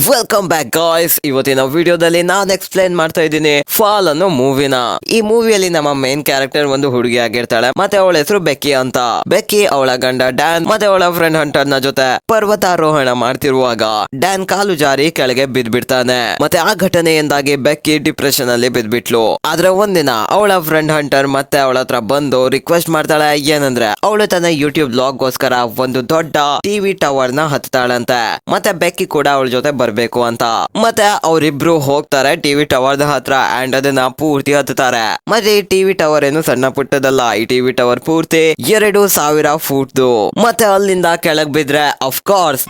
Welcome back guys. ಇವತ್ತಿನ ವಿಡಿಯೋದಲ್ಲಿ ನಾನು ಎಕ್ಸ್ಪ್ಲೈನ್ ಮಾಡ್ತಾ ಇದ್ದೀನಿ ಫಾಲ್ ಅನ್ನೋ ಮೂವಿನ. ಈ ಮೂವಿಯಲ್ಲಿ ನಮ್ಮ ಮೇನ್ ಕ್ಯಾರೆಕ್ಟರ್ ಒಂದು ಹುಡುಗಿ ಆಗಿರ್ತಾಳೆ, ಮತ್ತೆ ಅವಳ ಹೆಸರು ಬೆಕ್ಕಿ ಅಂತ. ಬೆಕ್ಕಿ ಅವಳ ಗಂಡ ಡ್ಯಾನ್ ಮತ್ತೆ ಅವಳ ಫ್ರೆಂಡ್ ಹಂಟರ್ ನ ಜೊತೆ ಪರ್ವತಾರೋಹಣ ಮಾಡ್ತಿರುವಾಗ ಡ್ಯಾನ್ ಕಾಲು ಜಾರಿ ಕೆಳಗೆ ಬಿದ್ಬಿಡ್ತಾನೆ. ಮತ್ತೆ ಆ ಘಟನೆಯಿಂದಾಗಿ ಬೆಕ್ಕಿ ಡಿಪ್ರೆಷನ್ ಅಲ್ಲಿ ಬಿದ್ಬಿಟ್ಲು. ಆದ್ರೆ ಒಂದಿನ ಅವಳ ಫ್ರೆಂಡ್ ಹಂಟರ್ ಮತ್ತೆ ಅವಳ ಹತ್ರ ಬಂದು ರಿಕ್ವೆಸ್ಟ್ ಮಾಡ್ತಾಳೆ, ಏನಂದ್ರೆ ಅವಳು ತನ್ನ ಯೂಟ್ಯೂಬ್ ಬ್ಲಾಗ್ ಗೋಸ್ಕರ ಒಂದು ದೊಡ್ಡ ಟಿವಿ ಟವರ್ ನ ಹತ್ತಾಳಂತೆ. ಮತ್ತೆ ಬೆಕ್ಕಿ ಕೂಡ ಅವಳ ಜೊತೆ ಬರ್ಬೇಕು ಅಂತ. ಮತ್ತೆ ಅವರಿಬ್ರು ಹೋಗ್ತಾರೆ ಟಿವಿ ಟವರ್ ಹತ್ರ ಅಂಡ್ ಅದನ್ನ ಪೂರ್ತಿ ಹತ್ತಾರೆ. ಮತ್ತೆ ಈ ಟಿವಿ ಟವರ್ ಏನು ಸಣ್ಣ ಪುಟ್ಟದಲ್ಲ, ಈ ಟಿವಿ ಟವರ್ ಪೂರ್ತಿ 2000 ಫೂಟ್ದು. ಮತ್ತೆ ಅಲ್ಲಿಂದ ಕೆಳಗ್ ಬಿದ್ರೆ ಅಫ್ಕೋರ್ಸ್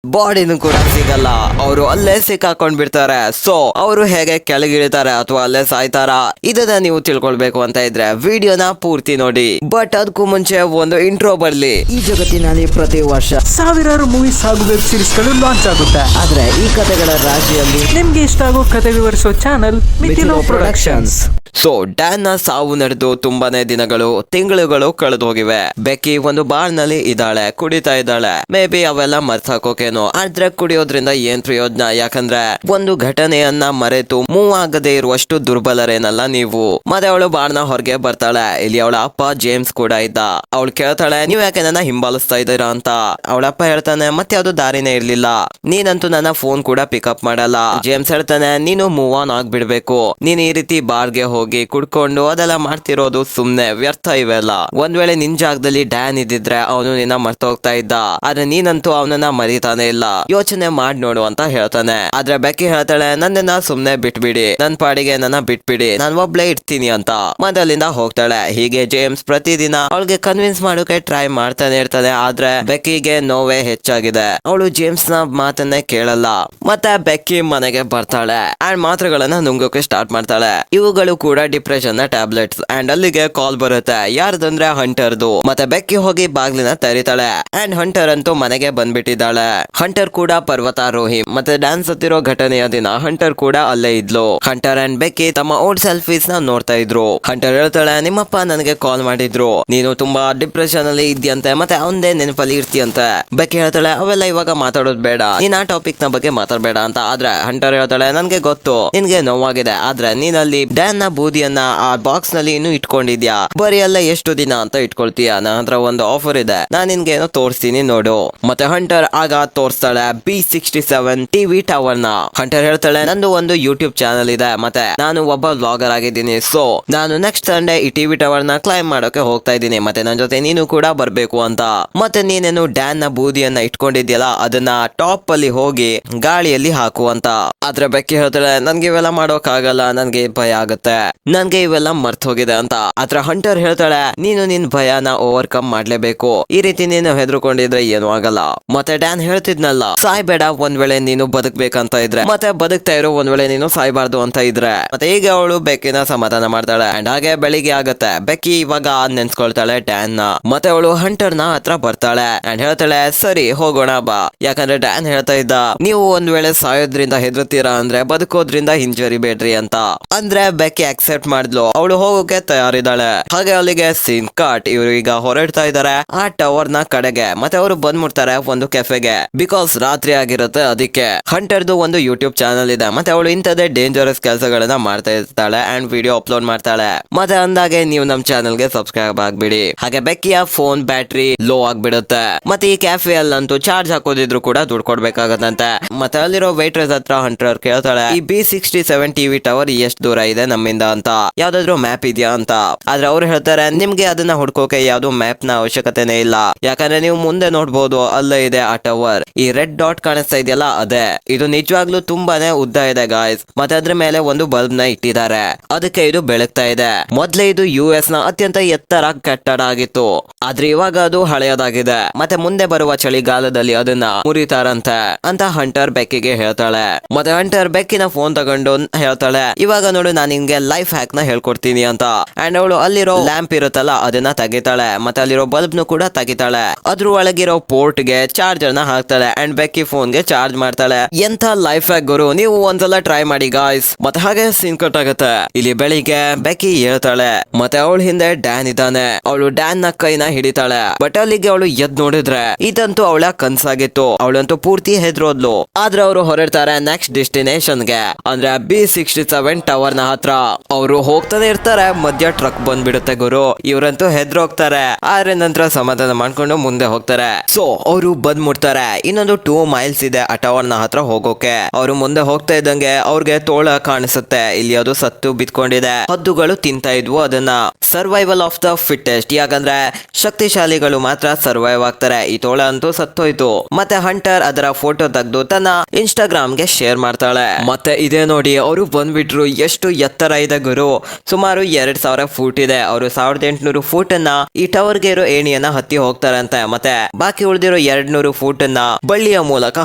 ಬಾಡಿನೂ ಕೂಡ ಸಿಗಲ್ಲ. ಅವರು ಅಲ್ಲೇ ಸಿಕ್ಕಾಕೊಂಡ್ ಬಿಡ್ತಾರೆ. ಸೊ ಅವರು ಹೇಗೆ ಕೆಳಗಿಳಿತಾರೆ ಅಥವಾ ಅಲ್ಲೇ ಸಾಯ್ತಾರ, ಇದನ್ನ ನೀವು ತಿಳ್ಕೊಳ್ಬೇಕು ಅಂತ ಇದ್ರೆ ವಿಡಿಯೋನ ಪೂರ್ತಿ ನೋಡಿ. ಬಟ್ ಅದಕ್ಕೂ ಮುಂಚೆ ಒಂದು ಇಂಟ್ರೋ ಬರ್ಲಿ. ಈ ಜಗತ್ತಿನಲ್ಲಿ ಪ್ರತಿ ವರ್ಷ ಸಾವಿರಾರು ಮೂವೀಸ್ ಹಾಗೂ ವೆಬ್ ಸೀರೀಸ್ ಗಳು ಲಾಂಚ್ ಆಗುತ್ತೆ. ಆದ್ರೆ ಈ ಕಥೆಗಳ ರಾಶಿಯಲ್ಲಿ ನಿಮ್ಗೆ ಇಷ್ಟ ಆಗೋ ಕತೆ ವಿವರಿಸೋ ಚಾನಲ್ ಮಿಥಿಲೋ ಪ್ರೊಡಕ್ಷನ್ಸ್. ಸೊ ಡ್ಯಾನ್ ನ ಸಾವು ನಡೆದು ತುಂಬಾನೇ ದಿನಗಳು ತಿಂಗಳುಗಳು ಕಳೆದು ಹೋಗಿವೆ. ಬೆಕ್ಕಿ ಒಂದು ಬಾರ್ ನಲ್ಲಿ ಇದ್ದಾಳೆ, ಕುಡಿತಾ ಇದ್ದಾಳೆ. ಮೇ ಬಿ ಅವೆಲ್ಲ ಮರ್ತಾಕೋಕೇನೋ, ಆದ್ರೆ ಕುಡಿಯೋದ್ರಿಂದ ಏನ್ ಪ್ರಯೋಜನ? ಯಾಕಂದ್ರೆ ಒಂದು ಘಟನೆಯನ್ನ ಮರೆತು ಮೂವ್ ಆಗದೆ ಇರುವಷ್ಟು ದುರ್ಬಲರೇನಲ್ಲ ನೀವು. ಮತ್ತೆ ಅವಳು ಬಾರ್ನ ಹೊರಗೆ ಬರ್ತಾಳೆ. ಇಲ್ಲಿ ಅವಳ ಅಪ್ಪ ಜೇಮ್ಸ್ ಕೂಡ ಇದ್ದ. ಅವಳು ಕೇಳ್ತಾಳೆ, ನೀವ್ ಯಾಕೆ ನನ್ನ ಹಿಂಬಾಲಿಸ್ತಾ ಇದ್ದೀರಾ ಅಂತ. ಅವಳಪ್ಪ ಹೇಳ್ತಾನೆ, ಮತ್ತೆ ಅದು ದಾರಿನೇ ಇರ್ಲಿಲ್ಲ, ನೀನಂತೂ ನನ್ನ ಫೋನ್ ಕೂಡ ಪಿಕಪ್ ಮಾಡಲ್ಲ. ಜೇಮ್ಸ್ ಹೇಳ್ತಾನೆ, ನೀನು ಮೂವ್ ಆನ್ ಆಗ್ಬಿಡ್ಬೇಕು. ನೀನ್ ಈ ರೀತಿ ಬಾರ್ಗೆ ಹೋಗಿ ಕುಡ್ಕೊಂಡು ಅದೆಲ್ಲ ಮಾಡ್ತಿರೋದು ಸುಮ್ನೆ ವ್ಯರ್ಥ ಇವೆಲ್ಲ. ಒಂದ್ ವೇಳೆ ನಿನ್ ಜಾಗದಲ್ಲಿ ಡ್ಯಾನ್ ಇದ್ದಿದ್ರೆ ಅವನು ನಿನ್ನ ಮರ್ತೋಗ್ತಾ ಇದ್ದ. ಆದ್ರೆ ನೀನಂತೂ ಅವನನ್ನ ಮರಿತಾನೆ ಇಲ್ಲ, ಯೋಚನೆ ಮಾಡ್ ನೋಡು ಅಂತ ಹೇಳ್ತಾನೆ. ಆದ್ರೆ ಬೆಕ್ಕಿ ಹೇಳ್ತಾಳೆ, ನನ್ನನ್ನ ಸುಮ್ನೆ ಬಿಟ್ಬಿಡಿ, ನನ್ ಪಾಡಿಗೆ ನನ್ನ ಬಿಟ್ಬಿಡಿ, ನಾನ್ ಒಬ್ಳೇ ಇರ್ತೀನಿ ಅಂತ. ಮೊದಲಿಂದ ಹೋಗ್ತಾಳೆ. ಹೀಗೆ ಜೇಮ್ಸ್ ಪ್ರತಿದಿನ ಅವಳಿಗೆ ಕನ್ವಿನ್ಸ್ ಮಾಡೋಕೆ ಟ್ರೈ ಮಾಡ್ತಾನೆ ಇರ್ತಾನೆ. ಆದ್ರೆ ಬೆಕ್ಕಿಗೆ ನೋವೇ ಹೆಚ್ಚಾಗಿದೆ. ಅವಳು ಜೇಮ್ಸ್ ನ ಮಾತನ್ನೇ ಕೇಳಲ್ಲ. ಮತ್ತೆ ಬೆಕ್ಕಿ ಮನೆಗೆ ಬರ್ತಾಳೆ ಅಂಡ್ ಮಾತ್ರೆಗಳನ್ನ ನುಂಗೋಕೆ ಸ್ಟಾರ್ಟ್ ಮಾಡ್ತಾಳೆ. ಇವುಗಳು ಕೂಡ ಡಿಪ್ರೆಷನ್ ನ ಟ್ಯಾಬ್ಲೆಟ್ಸ್. ಅಂಡ್ ಅಲ್ಲಿಗೆ ಕಾಲ್ ಬರುತ್ತೆ. ಯಾರ್ದಂದ್ರೆ ಹಂಟರ್ದು. ಮತ್ತೆ ಬೆಕ್ಕಿ ಹೋಗಿ ಬಾಗ್ಲಿನ ತೆರಿತಾಳೆ ಅಂಡ್ ಹಂಟರ್ ಅಂತೂ ಮನೆಗೆ ಬಂದ್ಬಿಟ್ಟಿದ್ದಾಳೆ. ಹಂಟರ್ ಕೂಡ ಪರ್ವತಾರೋಹಿ. ಮತ್ತೆ ಡ್ಯಾನ್ಸ್ ಹತ್ತಿರೋ ಘಟನೆಯ ದಿನ ಹಂಟರ್ ಕೂಡ ಅಲ್ಲೇ ಇದ್ಲು. ಹಂಟರ್ ಅಂಡ್ ಬೆಕ್ಕಿ ತಮ್ಮ ಓಲ್ಡ್ ಸೆಲ್ಫೀಸ್ ನ ನೋಡ್ತಾ ಇದ್ರು. ಹಂಟರ್ ಹೇಳ್ತಾಳೆ, ನಿಮ್ಮಪ್ಪ ನನಗೆ ಕಾಲ್ ಮಾಡಿದ್ರು, ನೀನು ತುಂಬಾ ಡಿಪ್ರೆಷನ್ ಅಲ್ಲಿ ಇದ್ಯಂತೆ, ಮತ್ತೆ ಅವಂದೇ ನೆನಪಲ್ಲಿ ಇರ್ತೀಯಂತೆ. ಬೆಕ್ಕಿ ಹೇಳ್ತಾಳೆ, ಅವೆಲ್ಲ ಇವಾಗ ಮಾತಾಡೋದು ಬೇಡ, ನೀನ್ ಆ ಟಾಪಿಕ್ ನ ಬಗ್ಗೆ ಮಾತಾಡ್ಬೇಡ ಅಂತ. ಆದ್ರೆ ಹಂಟರ್ ಹೇಳ್ತಾಳೆ, ನನ್ಗೆ ಗೊತ್ತು ನಿನ್ಗೆ ನೋವಾಗಿದೆ, ಆದ್ರೆ ನೀನಲ್ಲಿ ಡ್ಯಾನ್ ನ ಬೂದಿಯನ್ನ ಆ ಬಾಕ್ಸ್ ನಲ್ಲಿ ಇನ್ನು ಇಟ್ಕೊಂಡಿದ್ಯಾ. ಬರೀ ಎಲ್ಲ ಎಷ್ಟು ದಿನ ಅಂತ ಇಟ್ಕೊಳ್ತೀಯ? ನನ್ನ ಹತ್ರ ಒಂದು ಆಫರ್ ಇದೆ, ನಾನ್ ನಿನ್ಗೆ ಏನೋ ತೋರಿಸ್ತೀನಿ ನೋಡು. ಮತ್ತೆ ಹಂಟರ್ ಆಗ ತೋರಿಸ್ತಾಳೆ B67 ಟಿವಿ ಟವರ್ ನ. ಹಂಟರ್ ಹೇಳ್ತಾಳೆ, ನಂದು ಒಂದು ಯೂಟ್ಯೂಬ್ ಚಾನಲ್ ಇದೆ, ಮತ್ತೆ ನಾನು ಒಬ್ಬ ವ್ಲಾಗರ್ ಆಗಿದ್ದೀನಿ. ಸೊ ನಾನು ನೆಕ್ಸ್ಟ್ ಸಂಡೇ ಈ ಟಿವಿ ಟವರ್ ನ ಕ್ಲೈಮ್ ಮಾಡೋಕೆ ಹೋಗ್ತಾ ಇದ್ದೀನಿ, ಮತ್ತೆ ನನ್ನ ಜೊತೆ ನೀನು ಕೂಡ ಬರ್ಬೇಕು ಅಂತ. ಮತ್ತೆ ನೀನೇನು ಡ್ಯಾನ್ ನ ಬೂದಿಯನ್ನ ಇಟ್ಕೊಂಡಿದ್ಯಲ್ಲ, ಅದನ್ನ ಟಾಪ್ ಅಲ್ಲಿ ಹೋಗಿ ಗಾಳಿಯಲ್ಲಿ ಹಾಕು ಅಂತ. ಆದ್ರೆ ಬೆಕ್ಕಿ ಹೇಳ್ತಾಳೆ, ನನ್ಗೆ ಇವೆಲ್ಲ ಮಾಡೋಕ್ ಆಗಲ್ಲ, ನನ್ಗೆ ಭಯ ಆಗುತ್ತೆ, ನನ್ಗೆ ಇವೆಲ್ಲ ಮರ್ತ್ ಹೋಗಿದೆ ಅಂತ. ಆದ್ರೆ ಹಂಟರ್ ಹೇಳ್ತಾಳೆ, ನೀನು ನಿನ್ ಭಯನ ಓವರ್ಕಮ್ ಮಾಡ್ಲೇಬೇಕು, ಈ ರೀತಿ ನೀನು ಹೆದರ್ಕೊಂಡಿದ್ರೆ ಏನು ಆಗಲ್ಲ. ಮತ್ತೆ ಡ್ಯಾನ್ ಹೇಳ್ತಿದ್ನಲ್ಲ, ಸಾಯ್ಬೇಡ ಒಂದ್ ವೇಳೆ ನೀನು ಬದುಕ್ಬೇಕಂತ ಇದ್ರೆ, ಮತ್ತೆ ಬದುಕ್ತಾ ಇರೋ ಒಂದ್ ವೇಳೆ ನೀನು ಸಾಯ್ಬಾರ್ದು ಅಂತ ಇದ್ರೆ. ಮತ್ತೆ ಈಗ ಅವಳು ಬೆಕ್ಕಿನ ಸಮಾಧಾನ ಮಾಡ್ತಾಳೆ ಅಂಡ್ ಹಾಗೆ ಬೆಳಿಗ್ಗೆ ಆಗತ್ತೆ. ಬೆಕ್ಕಿ ಇವಾಗ ನೆನ್ಸ್ಕೊಳ್ತಾಳೆ ಡ್ಯಾನ್ ನ. ಮತ್ತೆ ಅವಳು ಹಂಟರ್ ನ ಹತ್ರ ಬರ್ತಾಳೆ ಅಂಡ್ ಹೇಳ್ತಾಳೆ, ಸರಿ ಹೋಗೋಣ ಬಾ. ಯಾಕಂದ್ರೆ ಡ್ಯಾನ್ ಹೇಳ್ತಾ ಇದ್ದ, ನೀವು ಒಂದ್ ವೇಳೆ ಸಾಯೋದ್ರಿಂದ ಹೆದರ್ತೀರಾ ಅಂದ್ರೆ ಬದುಕೋದ್ರಿಂದ ಹಿಂಜರಿಬೇಡ್ರಿ ಅಂತ. ಅಂದ್ರೆ ಬೆಕ್ಕಿ ಅಕ್ಸೆಪ್ಟ್ ಮಾಡಿದ್ಲು, ಅವಳು ಹೋಗೋಕೆ ತಯಾರಿದ್ದಾಳೆ. ಹಾಗೆ ಅಲ್ಲಿಗೆ ಸೀನ್ ಕಟ್. ಇವರು ಈಗ ಹೊರಡ್ತಾ ಇದಾರೆ ಆ ಟವರ್ ನ ಕಡೆಗೆ. ಮತ್ತೆ ಅವರು ಬಂದ್ಬಿಡ್ತಾರೆ ಒಂದು ಕೆಫೆಗೆ, ಬಿಕಾಸ್ ರಾತ್ರಿ ಆಗಿರುತ್ತೆ ಅದಕ್ಕೆ. ಹಂಟರ್ದು ಒಂದು ಯೂಟ್ಯೂಬ್ ಚಾನಲ್ ಇದೆ, ಮತ್ತೆ ಅವಳು ಇಂಥದೇ ಡೇಂಜರಸ್ ಕೆಲಸಗಳನ್ನ ಮಾಡ್ತಾ ಇರ್ತಾಳೆ ಅಂಡ್ ವಿಡಿಯೋ ಅಪ್ಲೋಡ್ ಮಾಡ್ತಾಳೆ. ಮತ್ತೆ ಅಂದಾಗೆ ನೀವು ನಮ್ ಚಾನಲ್ ಗೆ ಸಬ್ಸ್ಕ್ರೈಬ್ ಆಗ್ಬಿಡಿ. ಹಾಗೆ ಬೆಕ್ಕಿಯ ಫೋನ್ ಬ್ಯಾಟ್ರಿ ಲೋ ಆಗ್ಬಿಡುತ್ತೆ. ಮತ್ತೆ ಈ ಕೆಫೆ ಅಲ್ಲಂತೂ ಚಾರ್ಜ್ ಹಾಕೋದಿದ್ರು ಕೂಡ ದುಡ್ಡು ಕೊಡ್ಬೇಕಾಗತ್ತಂತೆ. ಮತ್ತೆ ಅಲ್ಲಿರೋ ವೇಟ್ರೆಸ್ ಹತ್ರ ಹಂಟರ್ ಕೇಳ್ತಾಳೆ, ಈ B67 ಟಿವಿ ಟವರ್ ಎಷ್ಟು ದೂರ ಇದೆ ನಮ್ಮಿಂದ ಅಂತ, ಯಾವ್ದಾದ್ರು ಮ್ಯಾಪ್ ಇದೆಯಾ ಅಂತ. ಆದ್ರೆ ಅವ್ರು ಹೇಳ್ತಾರೆ, ನಿಮ್ಗೆ ಅದನ್ನ ಹುಡ್ಕೋಕೆ ಯಾವ್ದು ಮ್ಯಾಪ್ ನ ಅವಶ್ಯಕತೆನೇ ಇಲ್ಲ, ಯಾಕಂದ್ರೆ ನೀವು ಮುಂದೆ ನೋಡ್ಬೋದು ಅಲ್ಲೇ ಇದೆ ಆ ಟವರ್. ಈ ರೆಡ್ ಡಾಟ್ ಕಾಣಿಸ್ತಾ ಇದೆಯಲ್ಲ ಅದೇ. ಇದು ನಿಜವಾಗ್ಲೂ ತುಂಬಾನೇ ಉದ್ದ ಇದೆ ಗಾಯ್ಸ್. ಮತ್ತೆ ಅದ್ರ ಮೇಲೆ ಒಂದು ಬಲ್ಬ್ ನ ಇಟ್ಟಿದ್ದಾರೆ, ಅದಕ್ಕೆ ಇದು ಬೆಳಗ್ತಾ ಇದೆ. ಮೊದ್ಲೇ ಇದು US ನ ಅತ್ಯಂತ ಎತ್ತರ ಕಟ್ಟಡ ಆಗಿತ್ತು, ಆದ್ರೆ ಇವಾಗ ಅದು ಹಳೆಯದಾಗಿದೆ. ಮತ್ತೆ ಮುಂದೆ ಬರುವ ಚಳಿಗಾಲದಲ್ಲಿ ಅದನ್ನ ಮುರಿತಾರಂತೆ ಅಂತ ಹಂಟರ್ ಬೆಕ್ಕಿಗೆ ಹೇಳ್ತಾಳೆ. ಮತ್ತೆ ಹಂಟರ್ ಬೆಕ್ಕಿನ ಫೋನ್ ತಗೊಂಡು ಹೇಳ್ತಾಳೆ, ಇವಾಗ ನೋಡು ನಾನು ನಿನ್ಗೆ ಲೈಫ್ ಹ್ಯಾಕ್ ನ ಹೇಳ್ಕೊಡ್ತೀನಿ ಅಂತ. ಅಂಡ್ ಅವಳು ಅಲ್ಲಿರೋ ಲ್ಯಾಂಪ್ ಇರುತ್ತಲ್ಲ ಅದನ್ನ ತೆಗಿತಾಳೆ, ಮತ್ತೆ ಅಲ್ಲಿರೋ ಬಲ್ಬ್ ನು ಕೂಡ ತೆಗಿತಾಳೆ. ಅದ್ರ ಒಳಗಿರೋ ಪೋರ್ಟ್ ಗೆ ಚಾರ್ಜರ್ ನ ಹಾಕ್ತಾಳೆ ಅಂಡ್ ಬೆಕ್ಕಿ ಫೋನ್ ಗೆ ಚಾರ್ಜ್ ಮಾಡ್ತಾಳೆ. ಎಂತ ಲೈಫ್ ಹ್ಯಾಕ್ ಗುರು, ನೀವು ಒಂದ್ಸಲ ಟ್ರೈ ಮಾಡಿ ಗಾಯ್ಸ್. ಮತ್ತೆ ಹಾಗೆ ಸೀನ್ ಕಟ್ ಆಗುತ್ತೆ. ಇಲ್ಲಿ ಬೆಳಿಗ್ಗೆ ಬೆಕ್ಕಿ ಹೇಳ್ತಾಳೆ, ಮತ್ತೆ ಅವಳ ಹಿಂದೆ ಡ್ಯಾನ್ ಇದ್ದಾನೆ. ಅವಳು ಡ್ಯಾನ್ ನ ಕೈನ ಹಿಡಿತಾಳೆ. ಬಟ್ ಅಲ್ಲಿಗೆ ಅವಳು ಎದ್ ನೋಡಿದ್ರೆ ಇದಂತೂ ಅವಳ ಕನ್ಸಾಗಿತ್ತು. ಅವಳಂತೂ ಪೂರ್ತಿ ಹೆದ್ರೋದ್ಲು. ಆದ್ರೆ ಅವರು ಹೊರಡ್ತಾರೆ ನೆಕ್ಸ್ಟ್ ಡೆಸ್ಟಿನೇಷನ್ ಗೆ, ಅಂದ್ರೆ B67 ಟವರ್ ನ ಹತ್ರ. ಅವರು ಹೋಗ್ತಾನೆ ಇರ್ತಾರೆ, ಮಧ್ಯ ಟ್ರಕ್ ಬಂದ್ಬಿಡುತ್ತೆ ಗುರು. ಇವ್ರಂತೂ ಹೆದ್ರೋಗ್ತಾರೆ. ಆದ್ರೆ ನಂತರ ಸಮಾಧಾನ ಮಾಡ್ಕೊಂಡು ಮುಂದೆ ಹೋಗ್ತಾರೆ. ಸೊ ಅವರು ಬಂದ್ ಮುಟ್ತಾರೆ. ಇನ್ನೊಂದು 2 ಮೈಲ್ಸ್ ಇದೆ ಆ ಟವರ್ ನ ಹತ್ರ ಹೋಗೋಕೆ. ಅವರು ಮುಂದೆ ಹೋಗ್ತಾ ಇದ್ದಂಗೆ ಅವ್ರಿಗೆ ತೋಳ ಕಾಣಿಸುತ್ತೆ. ಇಲ್ಲಿ ಅದು ಸತ್ತು ಬಿತ್ಕೊಂಡಿದೆ. ಹದ್ದುಗಳು ತಿಂತಾ ಇದ್ವು ಅದನ್ನ. ಸರ್ವೈವಲ್ ಆಫ್ ದ ಫಿಟ್ಟೆಸ್ಟ್, ಯಾಕಂದ್ರೆ ಶಕ್ತಿಶಾಲಿಗಳು ಮಾತ್ರ ಸರ್ವೈವ್ ಆಗ್ತಾರೆ. ಈ ತೋಳ ಅಂತೂ ಸತ್ತೋಯ್ತು. ಮತ್ತೆ ಹಂಟರ್ ಅದರ ಫೋಟೋ ತೆಗೆದು ತನ್ನ ಇನ್ಸ್ಟಾಗ್ರಾಮ್ ಗೆ ಶೇರ್ ಮಾಡ್ತಾಳೆ. ಮತ್ತೆ ಇದೇ ನೋಡಿ ಅವರು ಬಂದ್ಬಿಟ್ರು. ಎಷ್ಟು ಎತ್ತರ ಇದೆ ಗುರು, ಸುಮಾರು 2000 ಫೂಟ್ ಇದೆ. ಅವರು 1800 ಫೂಟ್ ಅನ್ನ ಈ ಟವರ್ ಗೆ ಇರೋ ಏಣಿಯನ್ನ ಹತ್ತಿ ಹೋಗ್ತಾರಂತೆ. ಮತ್ತೆ ಬಾಕಿ ಉಳಿದಿರೋ 200 ಫೂಟ್ ಅನ್ನ ಬಳ್ಳಿಯ ಮೂಲಕ